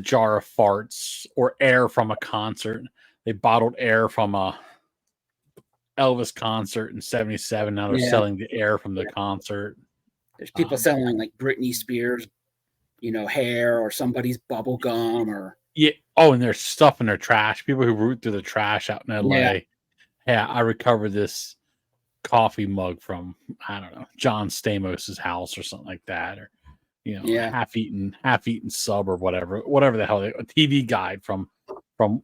jar of farts or air from a concert. They bottled air from a Elvis concert in '77. Now they're selling the air from the concert. There's people selling like Britney Spears, hair or somebody's bubble gum or and there's stuff in their trash. People who root through the trash out in LA. Yeah, I recovered this coffee mug from I don't know John Stamos's house or something like that, or half-eaten sub or whatever the hell a TV guide from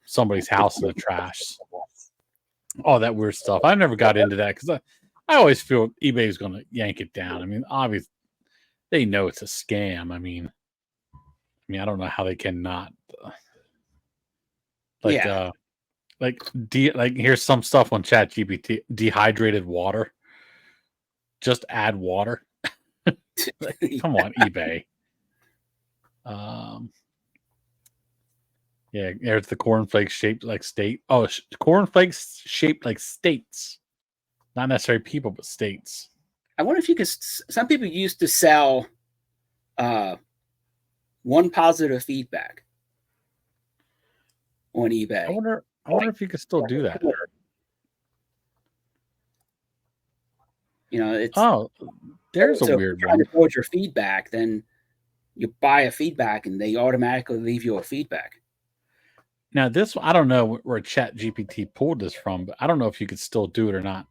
somebody's house in the trash. All that weird stuff. I never got into that because I always feel eBay is going to yank it down. I mean, obviously they know it's a scam. I mean, I don't know how they cannot. Here's some stuff on ChatGPT. Dehydrated water. Just add water. Come on, eBay. There's the cornflakes shaped like state. Oh, cornflakes shaped like states, not necessarily people, but states. I wonder if you could. Some people used to sell one positive feedback on eBay. I wonder if you could still do that. There's a weird one. If you build your feedback, then you buy a feedback, and they automatically leave you a feedback. Now, this I don't know where ChatGPT pulled this from, but I don't know if you could still do it or not.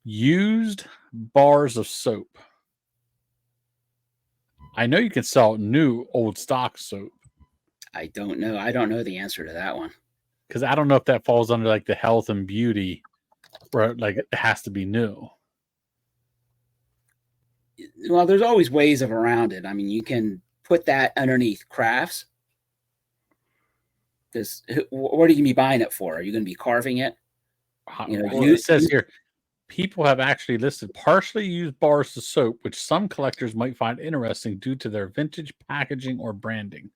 Used bars of soap. I know you can sell new old stock soap. I don't know. I don't know the answer to that one. Because I don't know if that falls under like the health and beauty, where like it has to be new. Well, there's always ways of around it. I mean, you can put that underneath crafts. Because what are you going to be buying it for? Are you going to be carving it? It says here, people have actually listed partially used bars of soap, which some collectors might find interesting due to their vintage packaging or branding.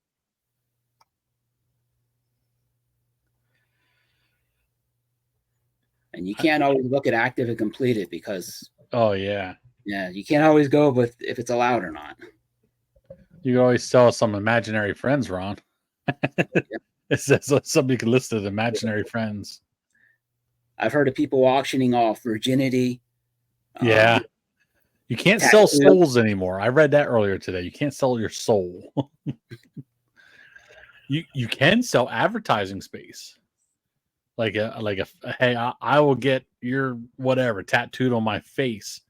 And you can't always look at active and completed because you can't always go with if it's allowed or not. You can always sell some imaginary friends, Ron. It says somebody could list as imaginary friends. I've heard of people auctioning off virginity. Yeah. You can't sell souls anymore. I read that earlier today. You can't sell your soul. You can sell advertising space. Like a hey, I will get your whatever tattooed on my face,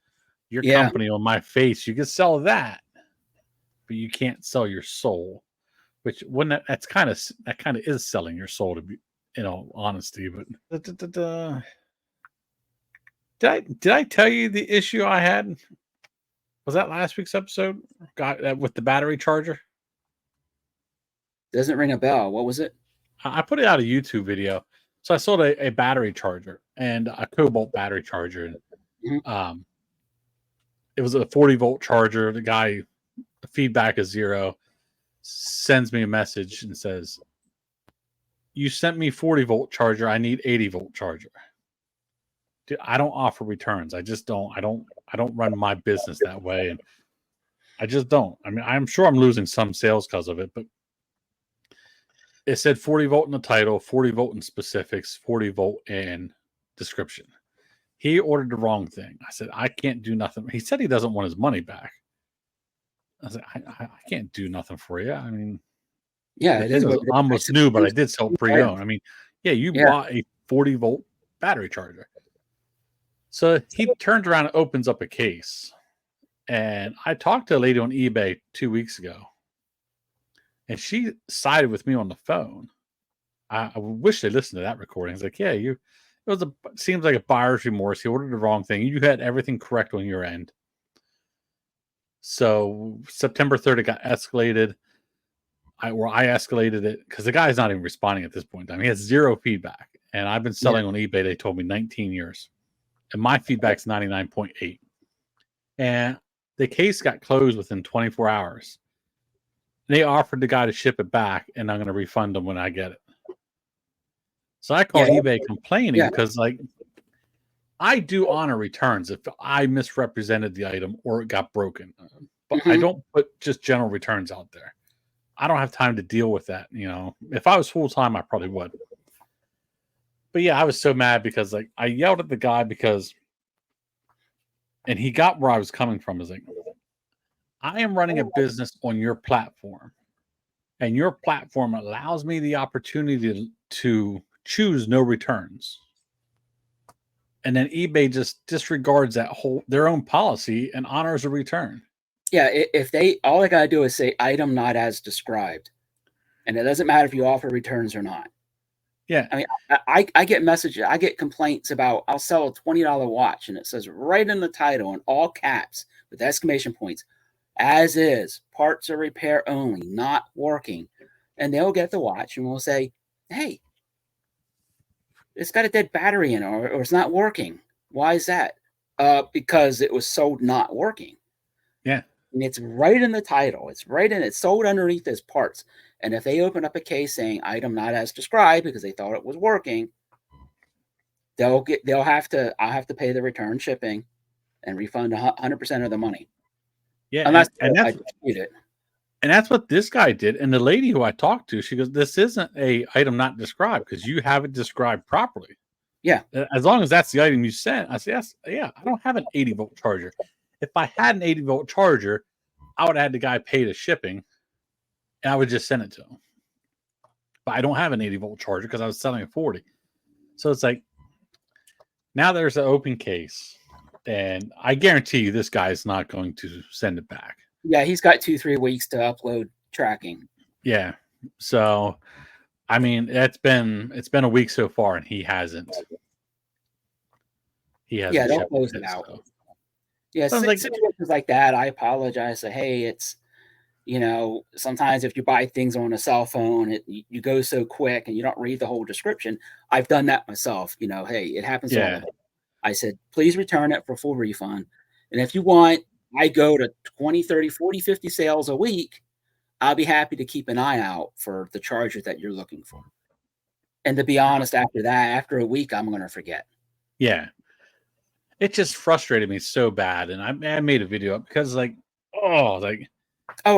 your company on my face. You can sell that, but you can't sell your soul. Which wouldn't that kind of is selling your soul, to be, in all honesty. But did I tell you the issue I had? Was that last week's episode? Got with the battery charger? Doesn't ring a bell. What was it? I put it out a YouTube video. So I sold a battery charger and a Cobalt battery charger. And, it was a 40-volt charger. The guy, the feedback is 0. Sends me a message and says, "You sent me 40-volt charger. I need 80-volt charger." Dude, I don't offer returns. I just don't. I don't run my business that way, and I just don't. I mean, I'm sure I'm losing some sales because of it, but it said 40-volt in the title, 40-volt in specifics, 40-volt in description. He ordered the wrong thing. I said, I can't do nothing. He said he doesn't want his money back. I was like, I can't do nothing for you. I mean, it is almost new, but I did sell pre-owned. I mean, you bought a 40-volt battery charger. So he turns around and opens up a case. And I talked to a lady on eBay 2 weeks ago. And she sided with me on the phone. I wish they listened to that recording. It's like, seems like a buyer's remorse. He ordered the wrong thing. You had everything correct on your end. So September 3rd, it got escalated. I escalated it because the guy's not even responding at this point in time. He has 0 feedback. And I've been selling on eBay, they told me, 19 years. And my feedback's 99.8. And the case got closed within 24 hours. They offered the guy to ship it back, and I'm going to refund them when I get it. So I called eBay complaining because, like, I do honor returns if I misrepresented the item or it got broken. But I don't put just general returns out there. I don't have time to deal with that. You know, if I was full time, I probably would. But yeah, I was so mad because, like, I yelled at the guy and he got where I was coming from. Is like, I am running a business on your platform, and your platform allows me the opportunity to choose no returns. And then eBay just disregards their own policy and honors a return. Yeah, if all they got to do is say item not as described, and it doesn't matter if you offer returns or not. Yeah, I mean, I get messages, I get complaints about I'll sell a $20 watch, and it says right in the title in all caps with exclamation points, as is, parts or repair only, not working. And they'll get the watch and we'll say, hey, it's got a dead battery in it, or it's not working. Why is that? Because it was sold not working. Yeah. And it's right in the title. It's sold underneath as parts. And if they open up a case saying item not as described because they thought it was working, I'll have to pay the return shipping and refund 100% of the money. Yeah, unless and I dispute it. And that's what this guy did. And the lady who I talked to, she goes, "This isn't a item not described because you have it described properly." Yeah. As long as that's the item you sent. I said, yes, yeah, I don't have an 80-volt charger. If I had an 80-volt charger, I would have had the guy pay the shipping and I would just send it to him. But I don't have an 80-volt charger because I was selling a 40. So it's like, now there's an open case. And I guarantee you this guy is not going to send it back. Yeah, he's got 2-3 weeks to upload tracking. Yeah. So, I mean, it's been a week so far, and he hasn't. Yeah, don't shipped close it it. out. So. Yeah, Sounds like situations like that, I apologize. Say, hey, it's sometimes if you buy things on a cell phone, you go so quick and you don't read the whole description. I've done that myself. Hey, it happens all the time. I said, please return it for full refund. And if you want, I go to 20, 30, 40, 50 sales a week. I'll be happy to keep an eye out for the charger that you're looking for. And to be honest, after a week, I'm going to forget. Yeah. It just frustrated me so bad. And I made a video up because it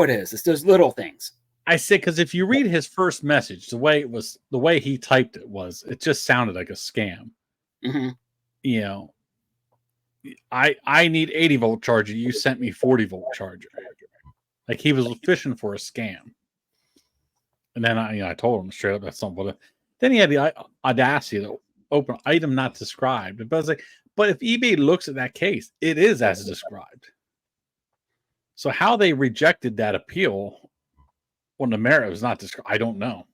is. It's those little things. I say, because if you read his first message, the way he typed it just sounded like a scam. Mm-hmm. I need 80-volt charger. You sent me 40-volt charger. Like he was fishing for a scam. And then I told him straight up that's something. But then he had the audacity to open item not described. But I was like, but if eBay looks at that case, it is as described. So how they rejected that appeal when the merit was not described, I don't know.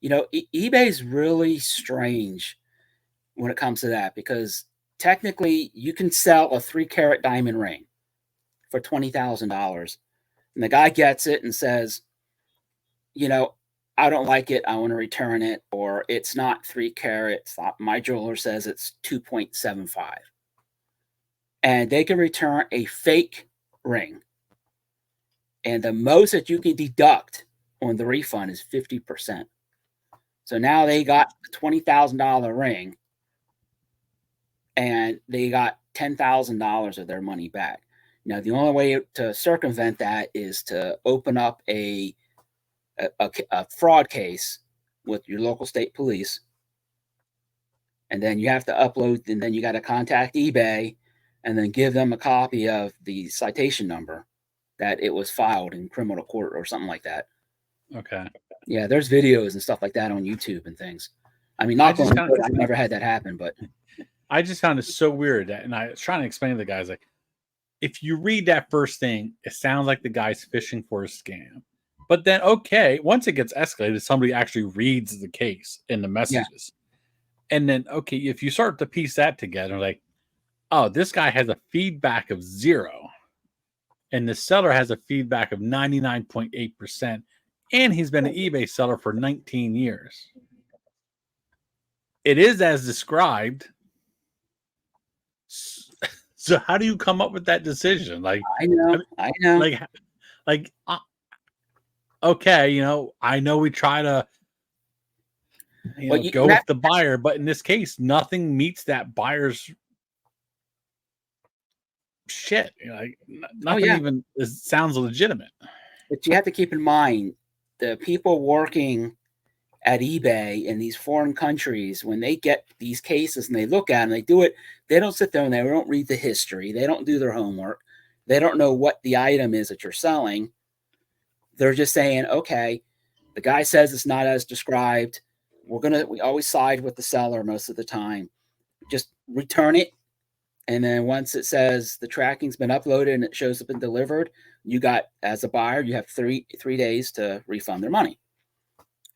eBay's really strange when it comes to that, because technically you can sell a 3-carat diamond ring for $20,000, and the guy gets it and says, I don't like it, I want to return it, or it's not 3 carats. My jeweler says it's 2.75, and they can return a fake ring, and the most that you can deduct on the refund is 50%. So now they got a $20,000 ring, and they got $10,000 of their money back. Now, the only way to circumvent that is to open up a fraud case with your local state police, and then you have to upload, and then you got to contact eBay, and then give them a copy of the citation number that it was filed in criminal court or something like that. Okay. Yeah, there's videos and stuff like that on YouTube and things. I mean, I never had that happen, but I just found it so weird and I was trying to explain to the guys, like, if you read that first thing, it sounds like the guy's fishing for a scam. But then, okay, once it gets escalated, somebody actually reads the case in the messages. Yeah. And then, okay, if you start to piece that together, like, oh, this guy has a feedback of 0, and the seller has a feedback of 99.8%, and he's been an eBay seller for 19 years. It is as described. So how do you come up with that decision? Like, I know. Okay, I know we try to go with the buyer, but in this case, nothing meets that buyer's shit. Nothing even sounds legitimate. But you have to keep in mind, the people working at eBay in these foreign countries, when they get these cases and they look at them, they do it, they don't sit there and they don't read the history. They don't do their homework. They don't know what the item is that you're selling. They're just saying, okay, the guy says it's not as described. We always side with the seller most of the time. Just return it. And then once it says the tracking's been uploaded and it shows up and delivered, you got, as a buyer, you have three days to refund their money.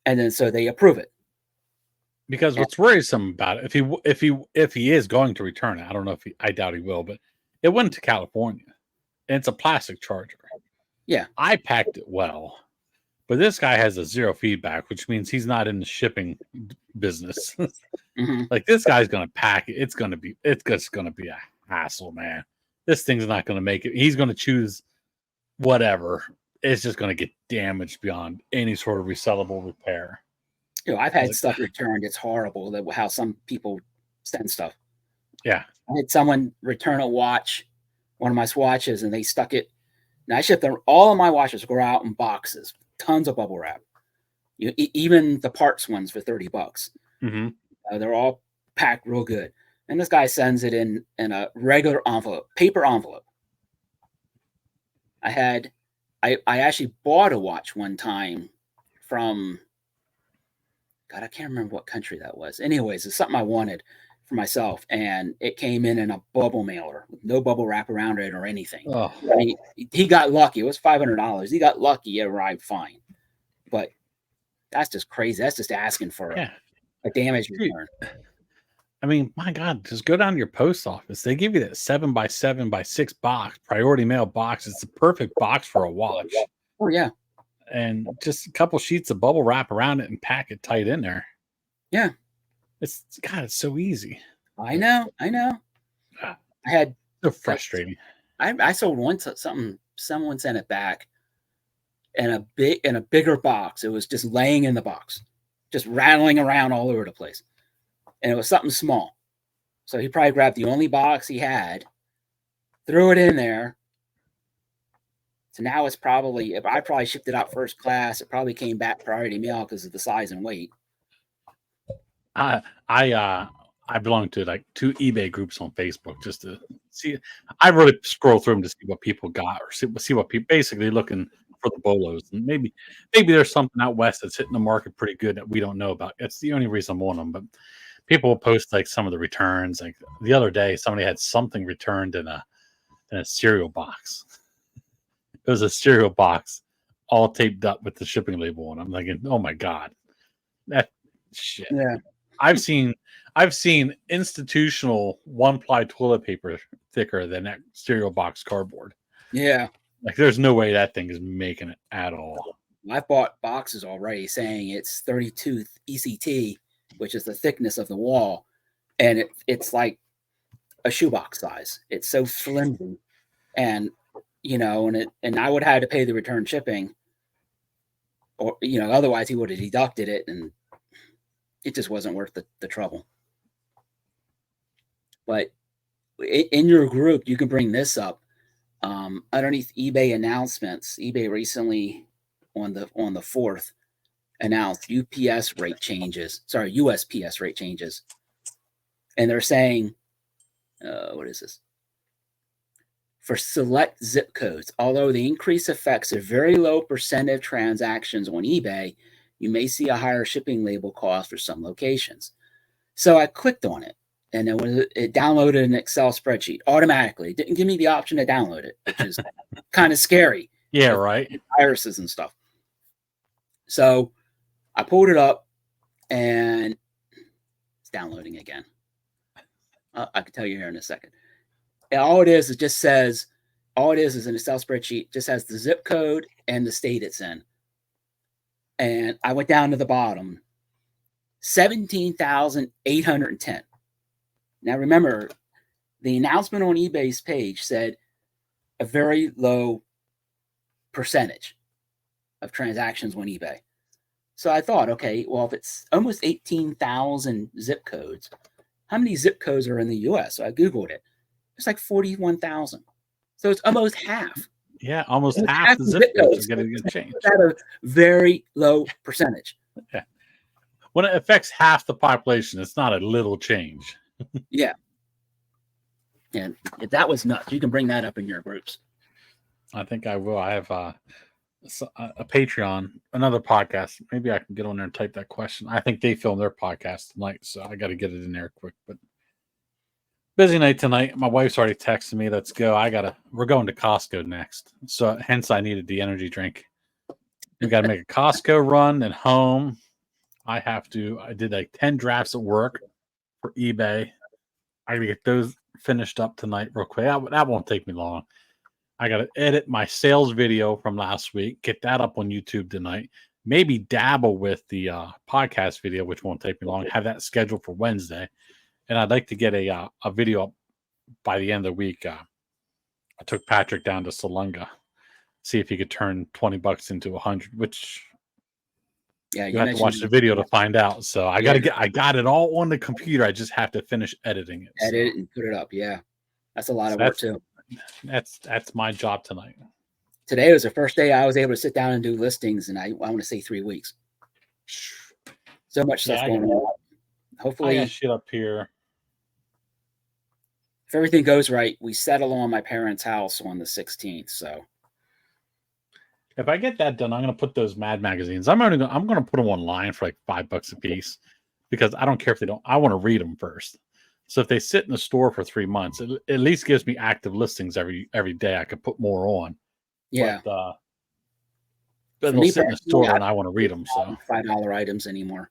And then so they approve it. Because what's worrisome about it, if he is going to return it, I don't know I doubt he will, but it went to California, and it's a plastic charger. Yeah, I packed it well, but this guy has a 0 feedback, which means he's not in the shipping business. Mm-hmm. Like, this guy's gonna pack it. It's just gonna be a hassle, man. This thing's not gonna make it. He's gonna choose whatever. It's just gonna get damaged beyond any sort of resellable repair. I've had stuff returned. It's horrible how some people send stuff. Yeah. I had someone return a watch, one of my swatches, and they stuck it. Now I shipped them. All of my watches go out in boxes, tons of bubble wrap. Even the parts ones for $30. Mm-hmm. They're all packed real good. And this guy sends it in a regular envelope, paper envelope. I actually bought a watch one time from, God, I can't remember what country that was. Anyways, it's something I wanted for myself, and it came in a bubble mailer with no bubble wrap around it or anything. Oh. I mean, he got lucky. It was $500. He got lucky. It arrived fine. But That's just crazy. That's just asking for Yeah. a damage Dude. return. I mean, my God, just go down to your post office. They give you that 7x7x6 box, priority mail box. It's the perfect box for a watch. Oh yeah. And just a couple sheets of bubble wrap around it and pack it tight in there. Yeah. It's so easy. I know. I had So frustrating. I sold one something. Someone sent it back in a bigger box. It was just laying in the box, just rattling around all over the place, and it was something small. So he probably grabbed the only box he had, threw it in there. So now it's probably, if I probably shipped it out first class, it probably came back priority mail because of the size and weight. I belong to like 2 eBay groups on Facebook just to see. I really scroll through them to see what people got or see what people basically looking for the bolos. And maybe there's something out west that's hitting the market pretty good that we don't know about. It's the only reason I'm on them. But people will post like some of the returns. Like the other day, somebody had something returned in a cereal box. It was a cereal box, all taped up with the shipping label on. I'm thinking, oh my God, that shit. Yeah. I've seen institutional 1-ply toilet paper thicker than that cereal box cardboard. Yeah. Like there's no way that thing is making it at all. I bought boxes already saying it's 32 ECT, which is the thickness of the wall, and it's like a shoebox size. It's so flimsy, and and I would have had to pay the return shipping, or otherwise he would have deducted it, and it just wasn't worth the trouble. But in your group, you can bring this up underneath eBay announcements. eBay recently on the 4th announced USPS rate changes, and they're saying, what is this? For select zip codes, although the increase affects a very low percent of transactions on eBay, you may see a higher shipping label cost for some locations. So I clicked on it, and it downloaded an Excel spreadsheet automatically. It didn't give me the option to download it, which is kind of scary. Yeah, right. Viruses and stuff. So I pulled it up, and it's downloading again. I can tell you here in a second. And all it is an Excel spreadsheet, just has the zip code and the state it's in. And I went down to the bottom, 17,810. Now remember, the announcement on eBay's page said a very low percentage of transactions on eBay. So I thought, okay, well, if it's almost 18,000 zip codes, how many zip codes are in the US? So I Googled it. It's like 41,000. So it's almost half. Yeah, almost half the zip codes are going to get changed. At a very low percentage. Yeah. When it affects half the population, it's not a little change. Yeah. And if that was nuts, you can bring that up in your groups. I think I will. I have a Patreon, another podcast. Maybe I can get on there and type that question. I think they filmed their podcast tonight, so I got to get it in there quick. But busy night tonight. My wife's already texted me. Let's go. We're going to Costco next. So hence I needed the energy drink. We got to make a Costco run and home. I did like 10 drafts at work for eBay. I got to get those finished up tonight real quick. That won't take me long. I got to edit my sales video from last week, get that up on YouTube tonight. Maybe dabble with the podcast video, which won't take me long. Have that scheduled for Wednesday. And I'd like to get a video up by the end of the week. I took Patrick down to Salunga, see if he could turn $20 into 100, which you have to watch the video to find out. So I got it all on the computer. I just have to finish editing it. Edit and put it up. Yeah. That's a lot of work too. That's my job tonight. Today was the first day I was able to sit down and do listings, and I want to say 3 weeks. So much stuff going on. Hopefully, I got shit up here. If everything goes right, we settle on my parents' house on the 16th. So if I get that done, I'm going to put those Mad magazines. I'm going to put them online for like $5 a piece because I don't care if they don't. I want to read them first. So if they sit in the store for 3 months, it at least gives me active listings every day. I could put more on. Yeah. But, But they'll sit in the store and I want to read them. So $5 items anymore.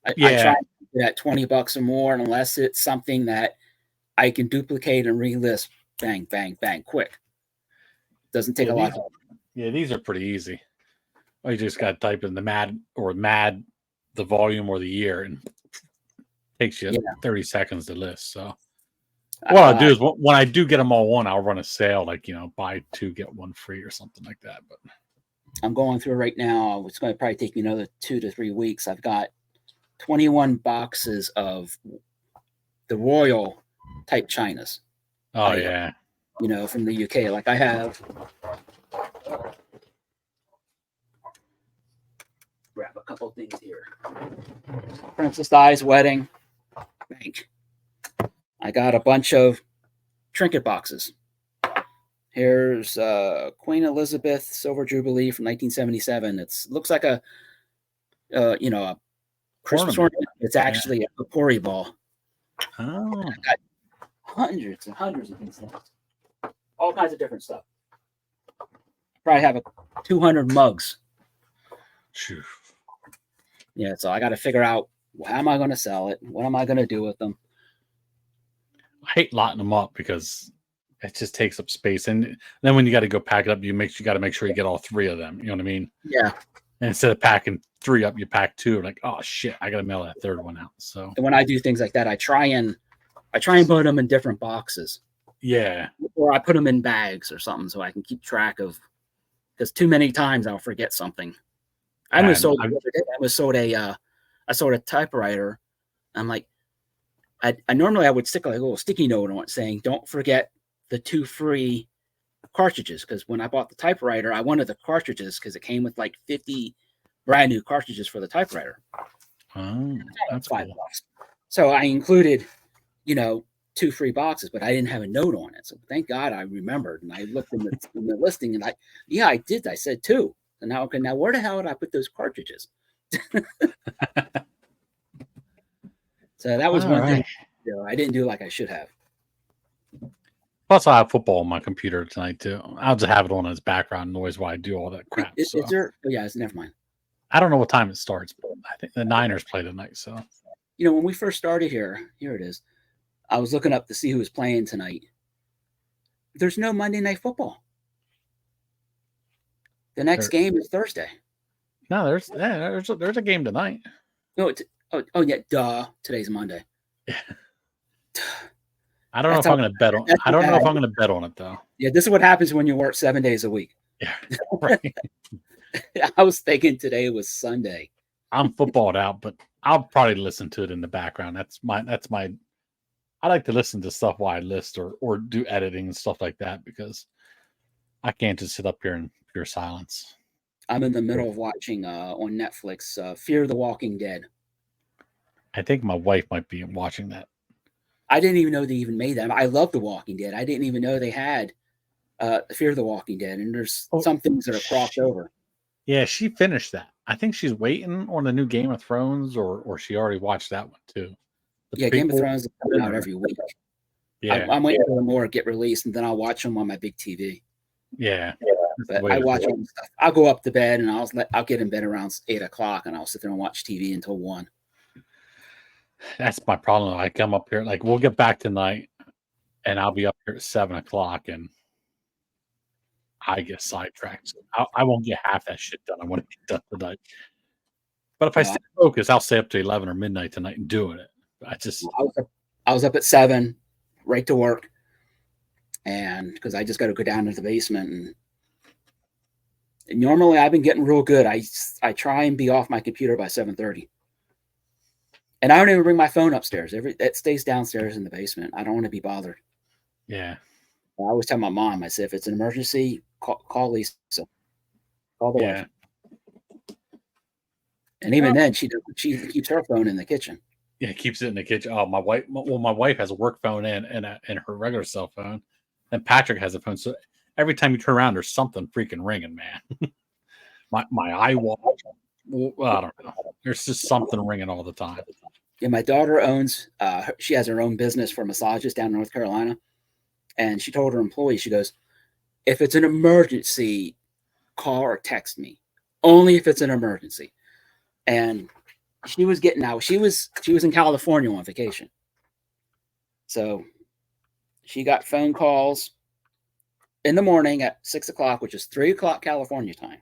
I yeah, try to get at $20 or more, unless it's something that I can duplicate and relist. Bang, bang, bang, quick. Doesn't take a lot. These are pretty easy. You just got to type in the MAD, the volume or the year, and takes you 30 seconds to list. So what I'll do is when I do get them all one, I'll run a sale, like, buy 2 get 1 free or something like that. But I'm going through right now. It's going to probably take me another 2 to 3 weeks. I've got 21 boxes of the Royal type Chinas. Oh yeah. From the UK. Like I have. Grab a couple things here. Princess Di's wedding. Bank. I got a bunch of trinket boxes. Here's Queen Elizabeth Silver Jubilee from 1977. It looks like a Christmas ornament. It's actually a pori ball. Oh. I got hundreds and hundreds of these things. All kinds of different stuff. Probably have 200 mugs. Phew. Yeah, so I got to figure out how am I going to sell it? What am I going to do with them? I hate lotting them up because it just takes up space, and then when you got to go pack it up, you got to make sure you get all 3 of them. You know what I mean? Yeah. And instead of packing 3 up, you pack 2. Like, oh shit, I got to mail that 3rd one out. So and when I do things like that, I try and put them in different boxes. Yeah. Or I put them in bags or something so I can keep track of. Because too many times I'll forget something. I sold a typewriter. I'm like, I normally I would stick like a little sticky note on it saying, "Don't forget the 2 free cartridges." Because when I bought the typewriter, I wanted the cartridges because it came with like 50 brand new cartridges for the typewriter. Oh, that's $5. cool. So I included, 2 free boxes, but I didn't have a note on it. So thank God I remembered, and I looked in the listing, and I did. I said 2. And now, okay, now where the hell did I put those cartridges? So that was one thing I didn't do like I should have. Plus, I have football on my computer tonight too. I'll just have it on as background noise while I do all that crap. Is there? Oh yeah, never mind. I don't know what time it starts, but I think the Niners play tonight. So when we first started here it is. I was looking up to see who was playing tonight. There's no Monday Night Football. The next game is Thursday. No, there's a game tonight. No, yeah, duh. Today's Monday. I don't know if I'm going to bet on. I don't know if I'm going to bet on it though. Yeah, this is what happens when you work 7 days a week. Yeah, right. I was thinking today was Sunday. I'm footballed out, but I'll probably listen to it in the background. That's my. I like to listen to stuff while I list or do editing and stuff like that because I can't just sit up here in pure silence. I'm in the middle of watching on Netflix Fear the Walking Dead. I think my wife might be watching that. I didn't even know they even made that. I love The Walking Dead. I didn't even know they had Fear the Walking Dead, and there's some things that are crossed over. Yeah, she finished that. I think she's waiting on the new Game of Thrones, or she already watched that one too. Yeah, Game of Thrones is coming out every week. Yeah, I'm waiting for more to get released, and then I'll watch them on my big TV. Yeah, but I watch all the stuff. I'll go up to bed, and I'll get in bed around 8 o'clock, and I'll sit there and watch TV until 1. That's my problem. I come up here, like we'll get back tonight, and I'll be up here at 7 o'clock, and I get sidetracked. I won't get half that shit done. I want to get done tonight. But if I stay focused, I'll stay up to 11 or midnight tonight and doing it. I was up at 7, right to work, and because I just got to go down to the basement, and normally I've been getting real good. I try and be off my computer by 7:30, and I don't even bring my phone upstairs. It stays downstairs in the basement. I don't want to be bothered. Yeah, I always tell my mom. I said, if it's an emergency, call Lisa. Call the wife. And even then, she keeps her phone in the kitchen. Yeah, keeps it in the kitchen. Oh, my wife. Well, my wife has a work phone and her regular cell phone, and Patrick has a phone. So every time you turn around, there's something freaking ringing, man. my iWatch. Well, I don't know. There's just something ringing all the time. Yeah, my daughter owns. She has her own business for massages down in North Carolina, and she told her employees, she goes, "If it's an emergency, call or text me. only if it's an emergency. And she was getting out. She was in California on vacation. So she got phone calls in the morning at 6 o'clock, which is 3 o'clock California time.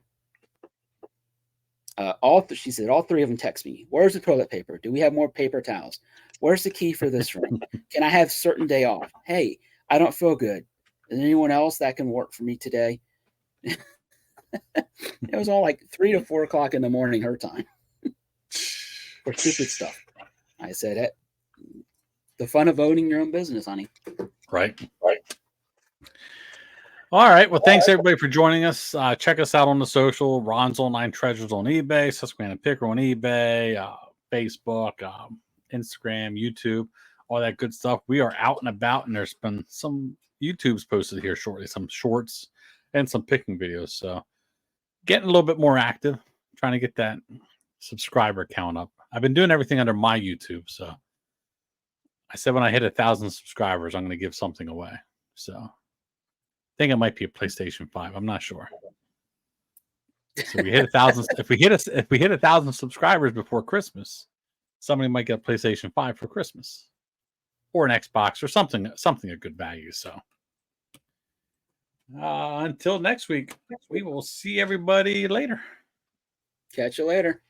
She said all three of them text me. Where's the toilet paper? Do we have more paper towels? Where's the key for this room? Can I have certain day off? Hey, I don't feel good. Is there anyone else that can work for me today? It was all like 3 to 4 o'clock in the morning her time for stupid stuff. I said, the fun of owning your own business, honey. Right. All right. Well, thanks everybody for joining us. Check us out on the social. Ron's Online Treasures on eBay, Susquehanna Picker on eBay, Facebook, Instagram, YouTube, all that good stuff. We are out and about, and there's been some YouTubes posted here shortly, some shorts and some picking videos. So getting a little bit more active, trying to get that subscriber count up. I've been doing everything under my YouTube. So I said when I hit 1,000 subscribers, I'm going to give something away. So I think it might be a PlayStation 5. I'm not sure. So we hit 1,000. If we hit 1,000 subscribers before Christmas, somebody might get a PlayStation 5 for Christmas, or an Xbox, or something of good value. So until next week, we will see everybody later. Catch you later.